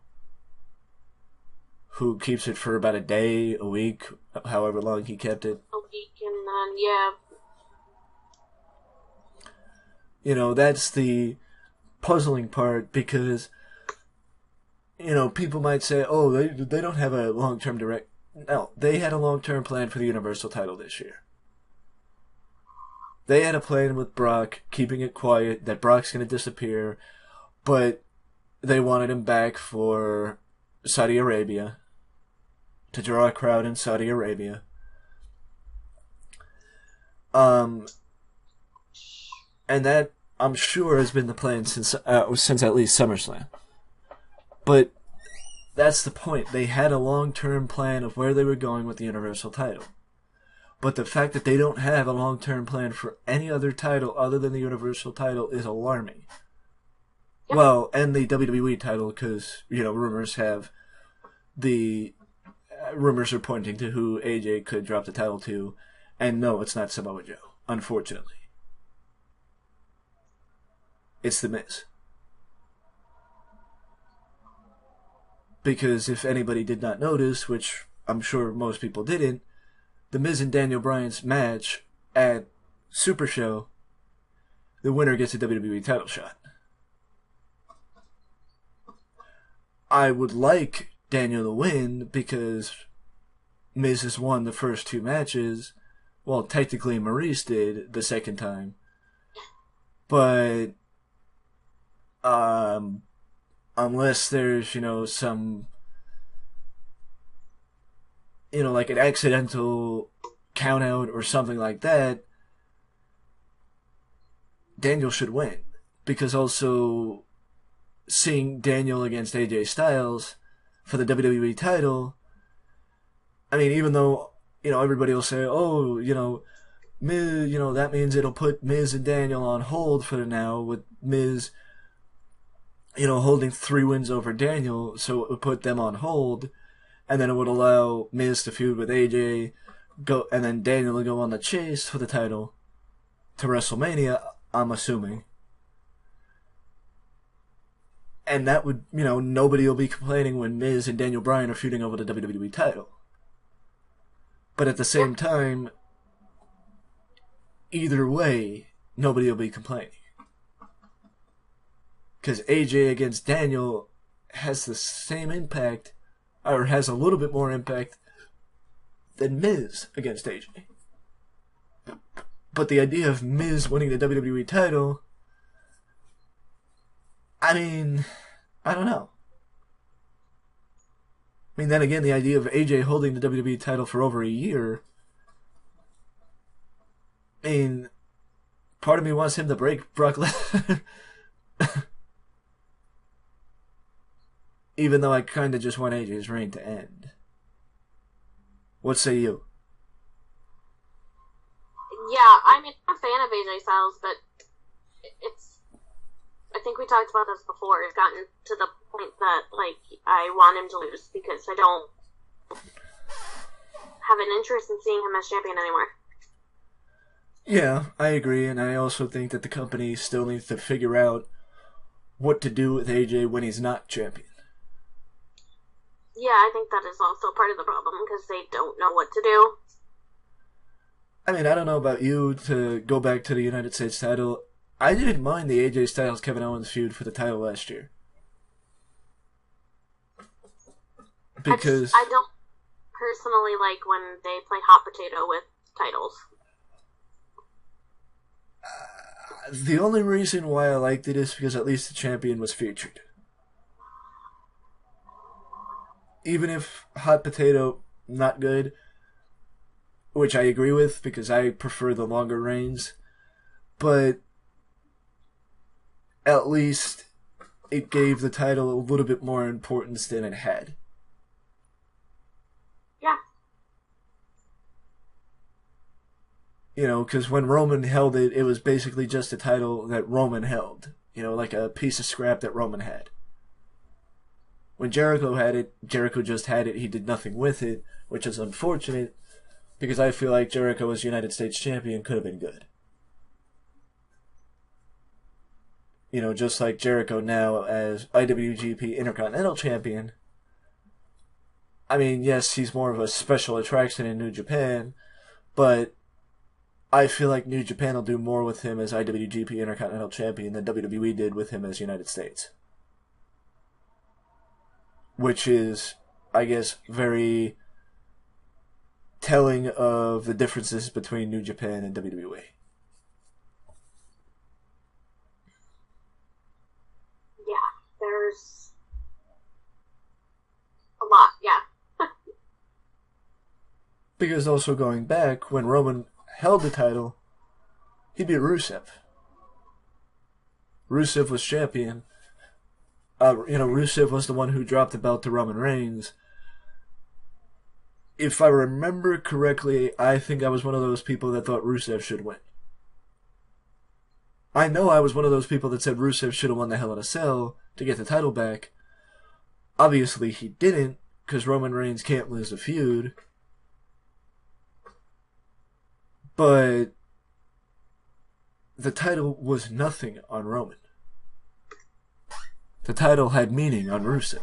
who keeps it for about a day, a week, however long he kept it. A week, and then, yeah. That's the puzzling part, because, people might say, oh, they don't have a long-term direct... No, they had a long-term plan for the Universal title this year. They had a plan with Brock, keeping it quiet, that Brock's going to disappear, but they wanted him back for Saudi Arabia, to draw a crowd in Saudi Arabia. And that, I'm sure, has been the plan since at least SummerSlam. But that's the point. They had a long-term plan of where they were going with the Universal title. But the fact that they don't have a long-term plan for any other title other than the Universal title is alarming. Yep. Well, and the WWE title, because, rumors are pointing to who AJ could drop the title to, and no, it's not Samoa Joe, unfortunately. It's The Miz. Because if anybody did not notice, which I'm sure most people didn't, The Miz and Daniel Bryan's match at Super Show, the winner gets a WWE title shot. I would like Daniel to win because Miz has won the first 2 matches. Well, technically Maurice did the second time. But unless there's, some, like an accidental count out or something like that, Daniel should win. Because also seeing Daniel against AJ Styles for the WWE title, I mean, even though, everybody will say, oh, Miz, that means it'll put Miz and Daniel on hold for now, with Miz, holding 3 wins over Daniel, so it would put them on hold, and then it would allow Miz to feud with AJ, and then Daniel to go on the chase for the title to WrestleMania, I'm assuming. And that would, nobody will be complaining when Miz and Daniel Bryan are feuding over the WWE title. But at the same time, either way, nobody will be complaining. Because AJ against Daniel has the same impact, or has a little bit more impact, than Miz against AJ. But the idea of Miz winning the WWE title, I mean, I don't know. I mean, then again, the idea of AJ holding the WWE title for over a year, I mean, part of me wants him to break Brock Lesnar. Even though I kind of just want AJ's reign to end. What say you? Yeah, I'm a fan of AJ Styles, but I think we talked about this before. It's gotten to the point that, I want him to lose because I don't have an interest in seeing him as champion anymore. Yeah, I agree, and I also think that the company still needs to figure out what to do with AJ when he's not champion. Yeah, I think that is also part of the problem, because they don't know what to do. I mean, I don't know about you, to go back to the United States title, I didn't mind the AJ Styles-Kevin Owens feud for the title last year. Because I don't personally like when they play hot potato with titles. The only reason why I liked it is because at least the champion was featured. Even if hot potato, not good, which I agree with because I prefer the longer reigns, but at least it gave the title a little bit more importance than it had. Yeah. Because when Roman held it, it was basically just a title that Roman held. Like a piece of scrap that Roman had. When Jericho had it, Jericho just had it. He did nothing with it, which is unfortunate because I feel like Jericho as United States champion could have been good. Just like Jericho now as IWGP Intercontinental Champion. I mean, yes, he's more of a special attraction in New Japan, but I feel like New Japan will do more with him as IWGP Intercontinental Champion than WWE did with him as United States. Which is, I guess, very telling of the differences between New Japan and WWE. Yeah, there's a lot, yeah. Because also going back, when Roman held the title, he beat Rusev. Rusev was champion. Rusev was the one who dropped the belt to Roman Reigns. If I remember correctly, I think I was one of those people that thought Rusev should win. I know I was one of those people that said Rusev should have won the Hell in a Cell to get the title back. Obviously he didn't, because Roman Reigns can't lose a feud. But the title was nothing on Roman. The title had meaning on Rusev.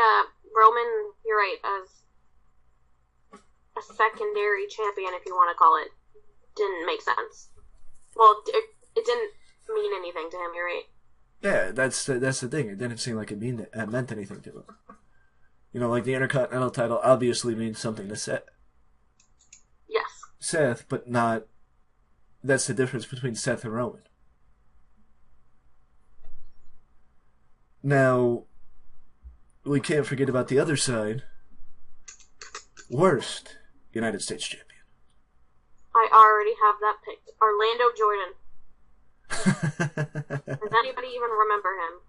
Yeah, Roman, you're right, as a secondary champion, if you want to call it, didn't make sense. Well, it didn't mean anything to him, you're right. Yeah, that's the thing. It didn't seem like it meant anything to him. You know, like the Intercontinental title obviously means something to Yes. Seth, but not. That's the difference between Seth and Roman. Now, we can't forget about the other side. Worst United States champion. I already have that picked. Orlando Jordan. Does anybody even remember him?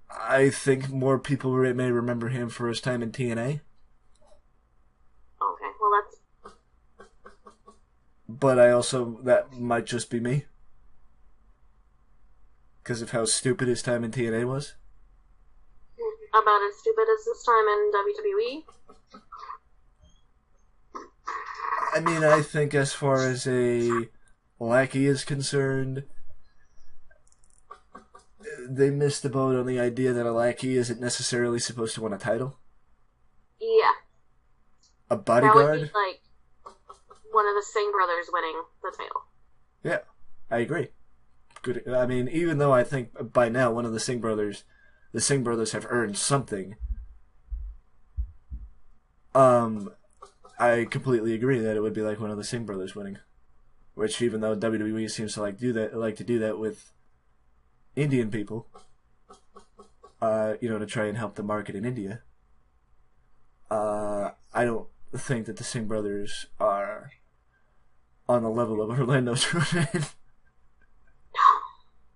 I think more people may remember him for his time in TNA. Okay, well that's... But that might just be me. Because of how stupid his time in TNA was. About as stupid as this time in WWE? I mean, I think as far as a lackey is concerned, they missed the boat on the idea that a lackey isn't necessarily supposed to win a title. Yeah. A bodyguard? That would be like one of the Singh brothers winning the title. Yeah, I agree. Good. I mean, even though I think by now one of the Singh brothers have earned something. I completely agree that it would be like one of the Singh brothers winning, which even though WWE seems to like to do that with Indian people, to try and help the market in India. I don't think that the Singh brothers are on the level of Orlando Jordan.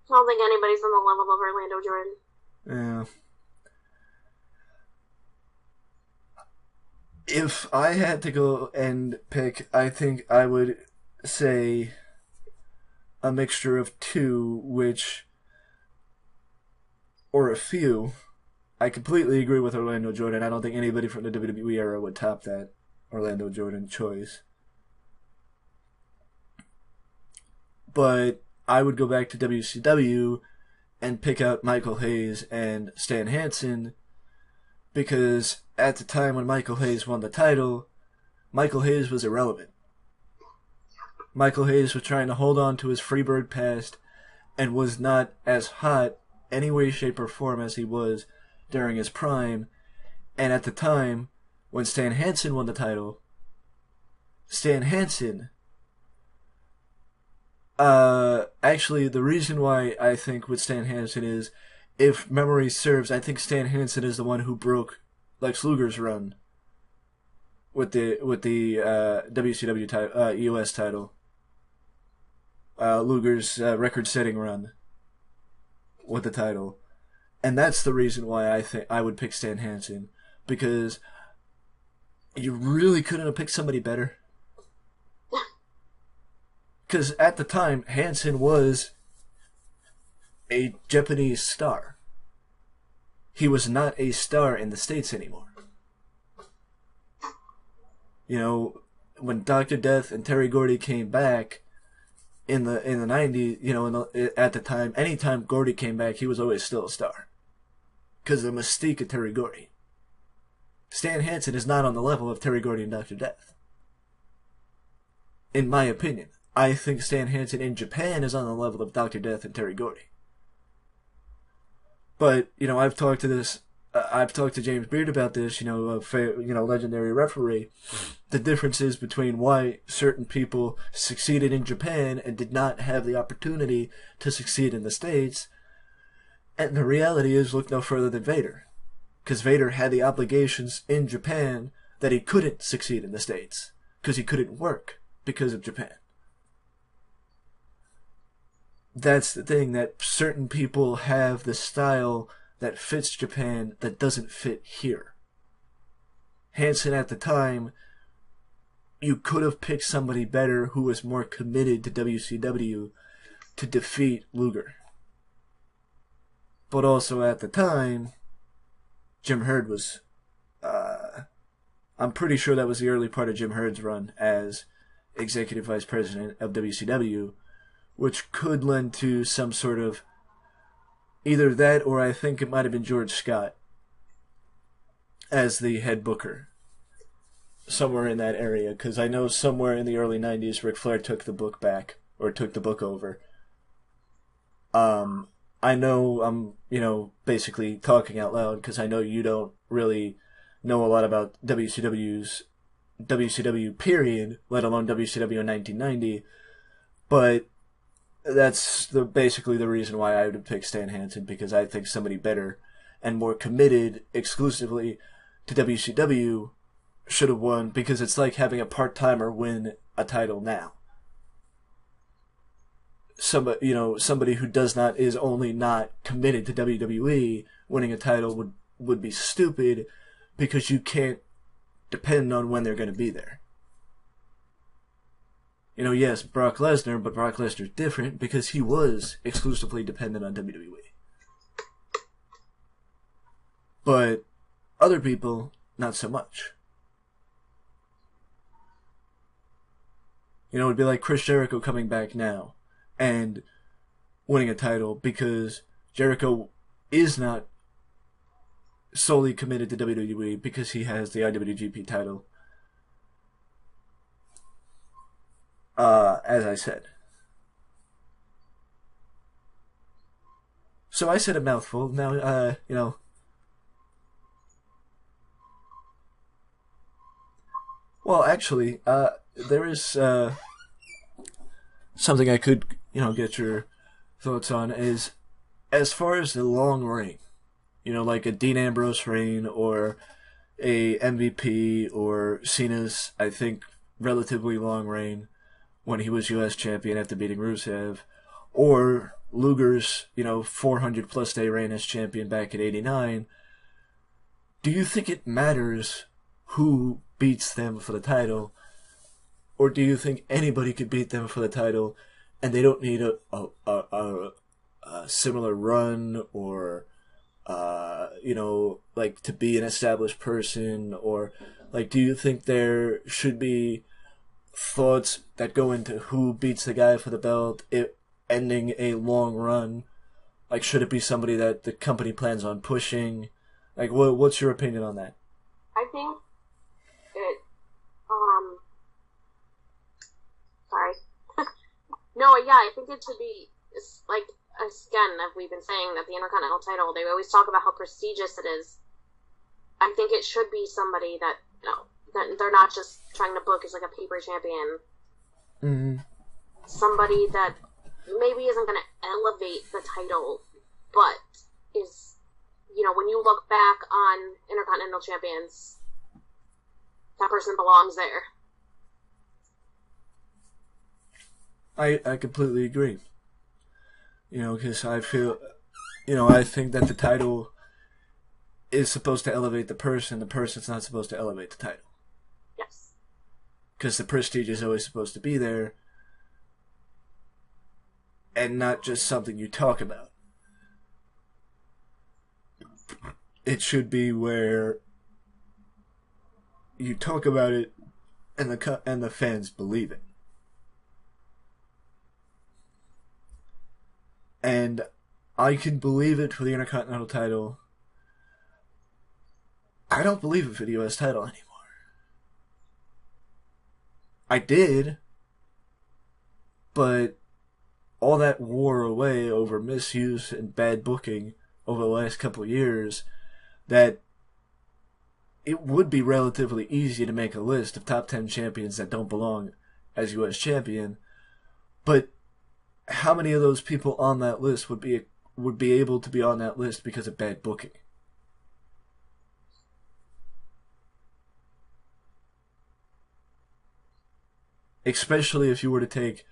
I don't think anybody's on the level of Orlando Jordan. Yeah. If I had to go and pick, I think I would say a mixture of two, or a few. I completely agree with Orlando Jordan. I don't think anybody from the WWE era would top that Orlando Jordan choice. But I would go back to WCW and pick out Michael Hayes and Stan Hansen, because at the time when Michael Hayes won the title, Michael Hayes was irrelevant. Michael Hayes was trying to hold on to his Freebird past and was not as hot any way, shape, or form as he was during his prime. And at the time, when Stan Hansen won the title, Stan Hansen... actually, the reason why I think with Stan Hansen is, if memory serves, I think Stan Hansen is the one who broke Lex Luger's run with the WCW US title. Luger's record-setting run with the title, and that's the reason why I think I would pick Stan Hansen, because you really couldn't have picked somebody better. Because at the time, Hansen was a Japanese star. He was not a star in the States anymore. You know, when Dr. Death and Terry Gordy came back in the 90s, at the time, anytime Gordy came back, he was always still a star. Because of the mystique of Terry Gordy. Stan Hansen is not on the level of Terry Gordy and Dr. Death. In my opinion. I think Stan Hansen in Japan is on the level of Dr. Death and Terry Gordy. But, I've talked to James Beard about this, legendary referee. The differences between why certain people succeeded in Japan and did not have the opportunity to succeed in the States. And the reality is, look no further than Vader. Because Vader had the obligations in Japan that he couldn't succeed in the States. Because he couldn't work because of Japan. That's the thing, that certain people have the style that fits Japan that doesn't fit here. Hansen at the time, you could have picked somebody better who was more committed to WCW to defeat Luger. But also at the time, Jim Herd was... I'm pretty sure that was the early part of Jim Herd's run as Executive Vice President of WCW, which could lend to some sort of Either that, or I think it might have been George Scott as the head booker, somewhere in that area. Because I know somewhere in the early '90s, Ric Flair took the book back or took the book over. I know I'm, basically talking out loud because I know you don't really know a lot about WCW period, let alone WCW in 1990. But that's basically the reason why I would pick Stan Hansen, because I think somebody better and more committed exclusively to WCW should have won, because it's like having a part-timer win a title now. Somebody who is only not committed to WWE winning a title would be stupid, because you can't depend on when they're going to be there. Yes, Brock Lesnar, but Brock Lesnar's different because he was exclusively dependent on WWE. But other people, not so much. It'd be like Chris Jericho coming back now and winning a title, because Jericho is not solely committed to WWE because he has the IWGP title. As I said. So I said a mouthful. Now, Well, actually, there is something I could, get your thoughts on, is as far as the long reign, like a Dean Ambrose reign or a MVP or Cena's, I think, relatively long reign when he was U.S. champion after beating Rusev, or Luger's, 400 plus day reign as champion back in '89. Do you think it matters who beats them for the title, or do you think anybody could beat them for the title, and they don't need a similar run, or like to be an established person, or like, do you think there should be thoughts that go into who beats the guy for the belt, ending a long run? Like, should it be somebody that the company plans on pushing? Like, what's your opinion on that? I think it, sorry. No, yeah, I think it should be, like, again, as we've been saying, that the Intercontinental title, they always talk about how prestigious it is. I think it should be somebody that, that they're not just trying to book as like a paper champion. Mm-hmm. Somebody that maybe isn't going to elevate the title, but is, when you look back on Intercontinental champions, that person belongs there. I completely agree. Because I feel, I think that the title is supposed to elevate the person. The person's not supposed to elevate the title. Yes. Because the prestige is always supposed to be there, and not just something you talk about. It should be where you talk about it, and the fans believe it. And I can believe it for the Intercontinental title. I don't believe it for the U.S. title anymore. I did, but all that wore away over misuse and bad booking over the last couple of years, that it would be relatively easy to make a list of top 10 champions that don't belong as U.S. champion, but how many of those people on that list would be able to be on that list because of bad booking? Especially if you were to take,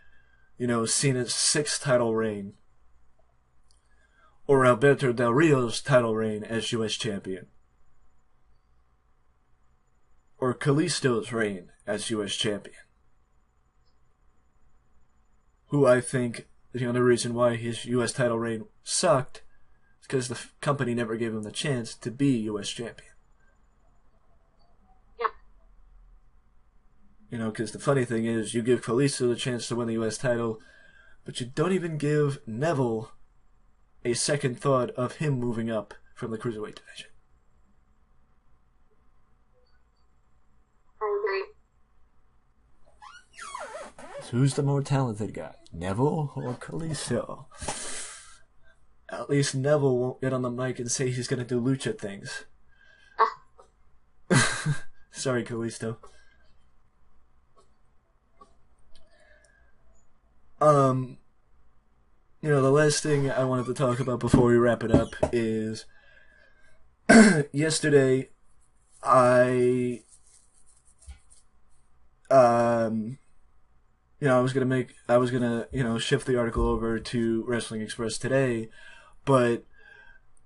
Cena's 6th title reign, or Alberto Del Rio's title reign as U.S. champion, or Kalisto's reign as U.S. champion, who I think the only reason why his U.S. title reign sucked is because the company never gave him the chance to be U.S. champion. Because the funny thing is, you give Kalisto the chance to win the U.S. title, but you don't even give Neville a second thought of him moving up from the cruiserweight division. I agree. So who's the more talented guy, Neville or Kalisto? At least Neville won't get on the mic and say he's going to do lucha things. Sorry, Kalisto. The last thing I wanted to talk about before we wrap it up is yesterday I was gonna shift the article over to Wrestling Express today, but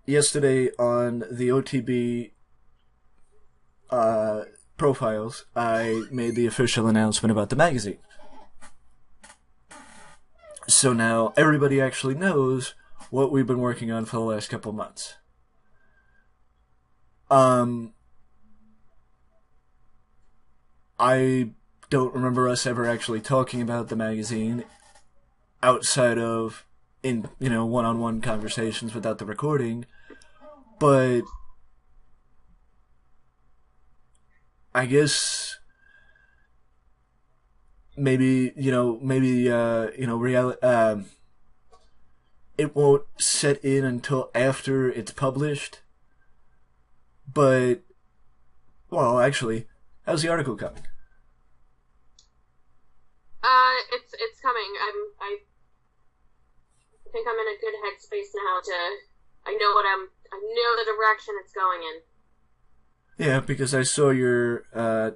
yesterday on the OTB profiles, I made the official announcement about the magazine. So now everybody actually knows what we've been working on for the last couple months. I don't remember us ever actually talking about the magazine outside of in one-on-one conversations without the recording, but I guess maybe it won't set in until after it's published. But well, actually, how's the article coming? It's coming. I think I'm in a good headspace now I know the direction it's going in. Yeah, because I saw your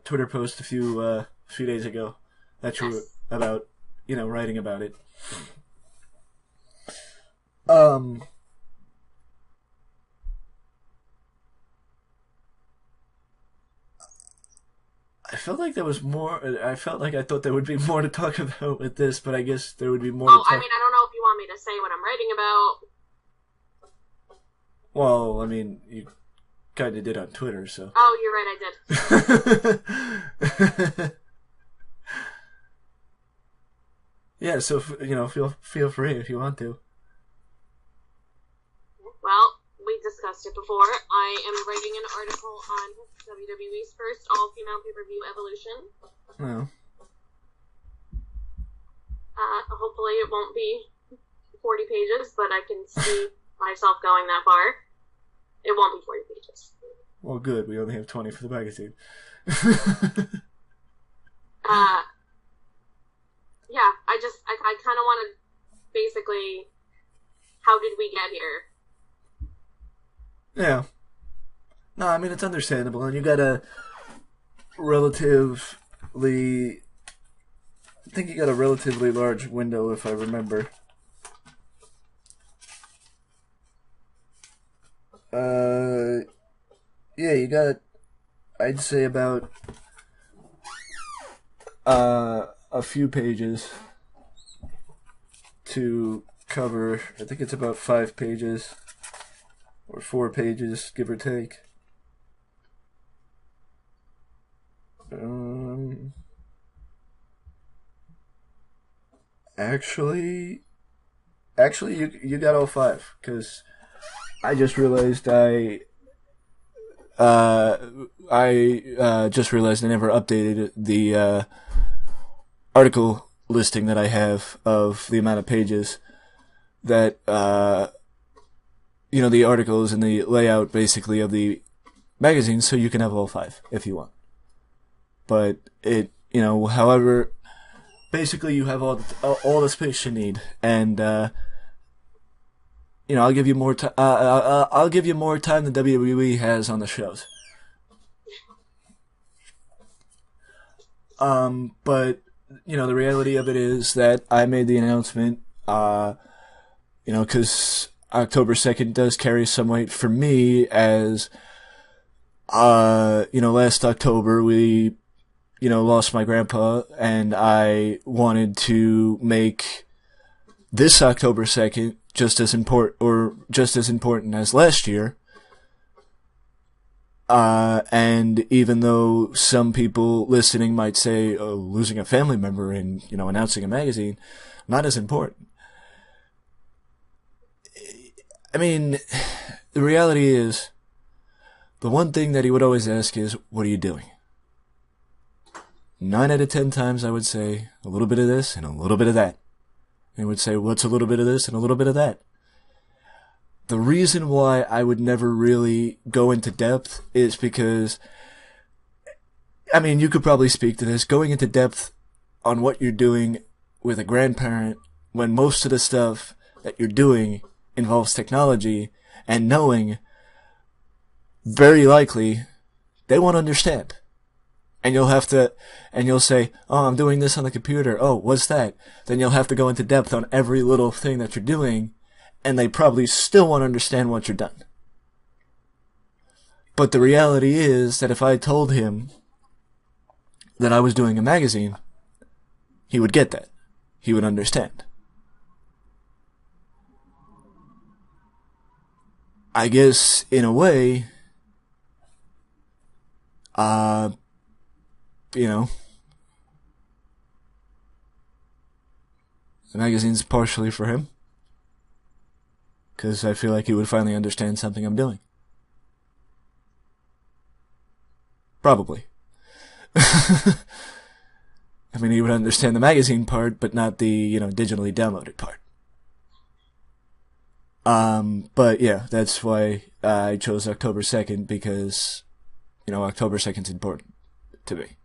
Twitter post a few days ago that you were about writing about it. I felt like there was more. I thought there would be more to talk about with this, but I guess there would be more. I mean, I don't know if you want me to say what I'm writing about. Well, I mean, you kind of did on Twitter, so. Oh, you're right, I did. Yeah, so feel free if you want to. Well, we discussed it before. I am writing an article on WWE's first all-female pay-per-view Evolution. Oh. Hopefully it won't be 40 pages, but I can see myself going that far. It won't be 40 pages. Well, good. We only have 20 for the magazine. Yeah, I kind of want to basically, how did we get here? Yeah. No, I mean, it's understandable, and you got a relatively large window, if I remember. Yeah, you got, I'd say about a few pages to cover. I think it's about 5 pages or 4 pages, give or take. Actually, you got all 5, because I just realized I never updated the article listing that I have of the amount of pages that the articles and the layout basically of the magazine, so you can have all 5 if you want. But however, basically you have all the space you need, and I'll give you more time. I'll give you more time than WWE has on the shows. But the reality of it is that I made the announcement. Because October 2nd does carry some weight for me, as last October we lost my grandpa, and I wanted to make this October 2nd just as important as last year. And even though some people listening might say, oh, losing a family member and, announcing a magazine, not as important. I mean, the reality is, the one thing that he would always ask is, what are you doing? 9 out of 10 times I would say, a little bit of this and a little bit of that. And he would say, what's a little bit of this and a little bit of that? The reason why I would never really go into depth is because, I mean, you could probably speak to this, going into depth on what you're doing with a grandparent when most of the stuff that you're doing involves technology and knowing, very likely, they won't understand. And you'll say, oh, I'm doing this on the computer. Oh, what's that? Then you'll have to go into depth on every little thing that you're doing, and they probably still won't understand what you're done. But the reality is that if I told him that I was doing a magazine, he would get that. He would understand. I guess, in a way, the magazine's partially for him. Because I feel like he would finally understand something I'm doing. Probably. I mean, he would understand the magazine part, but not the, digitally downloaded part. But yeah, that's why I chose October 2nd, because, October 2nd's important to me.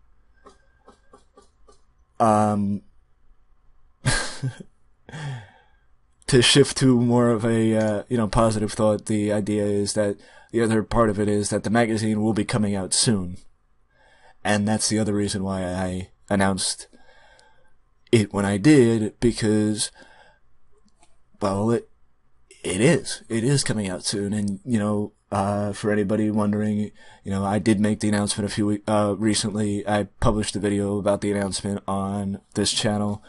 To shift to more of a, positive thought, the idea is that the other part of it is that the magazine will be coming out soon. And that's the other reason why I announced it when I did, because, well, it is coming out soon. And, for anybody wondering, I did make the announcement a few recently. I published a video about the announcement on this channel.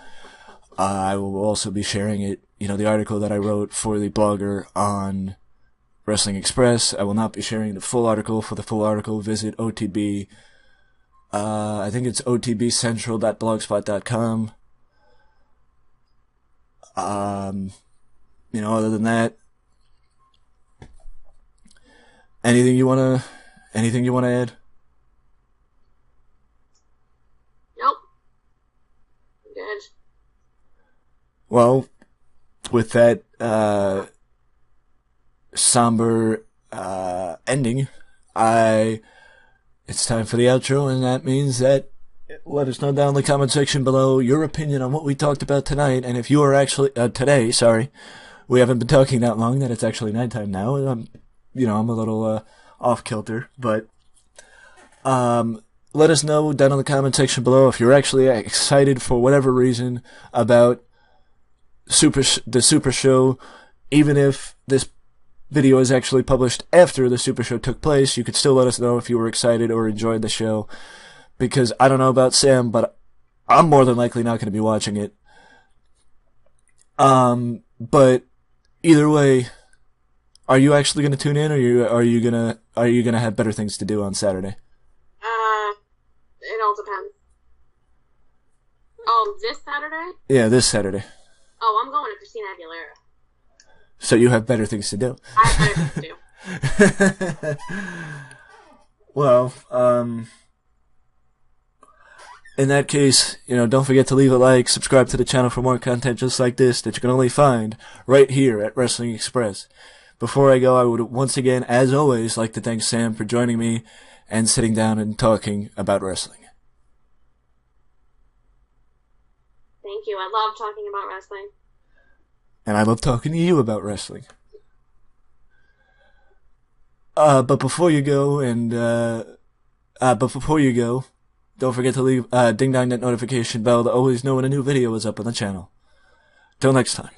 I will also be sharing it, the article that I wrote for the blogger on Wrestling Express. I will not be sharing the full article. For the full article, visit OTB. I think it's otbcentral.blogspot.com. Other than that, anything you wanna add? Nope. Good. Well, with that somber ending, it's time for the outro, and that means that let us know down in the comment section below your opinion on what we talked about tonight, and if you are actually today, sorry, we haven't been talking that long, that it's actually nighttime now, and I'm a little off kilter, but let us know down in the comment section below if you're actually excited for whatever reason about the Super Show. Even if this video is actually published after the Super Show took place, you could still let us know if you were excited or enjoyed the show, because I don't know about Sam, but I'm more than likely not going to be watching it. But either way, are you actually going to tune in, or are you gonna have better things to do on Saturday? It all depends. Oh, this Saturday? Yeah, this Saturday. Oh, I'm going to Christina Aguilera. So you have better things to do. I have better things to do. Well, in that case, don't forget to leave a like, subscribe to the channel for more content just like this that you can only find right here at Wrestling Express. Before I go, I would once again, as always, like to thank Sam for joining me and sitting down and talking about wrestling. Thank you. I love talking about wrestling. And I love talking to you about wrestling. But before you go, don't forget to leave ding dong that notification bell to always know when a new video is up on the channel. Till next time.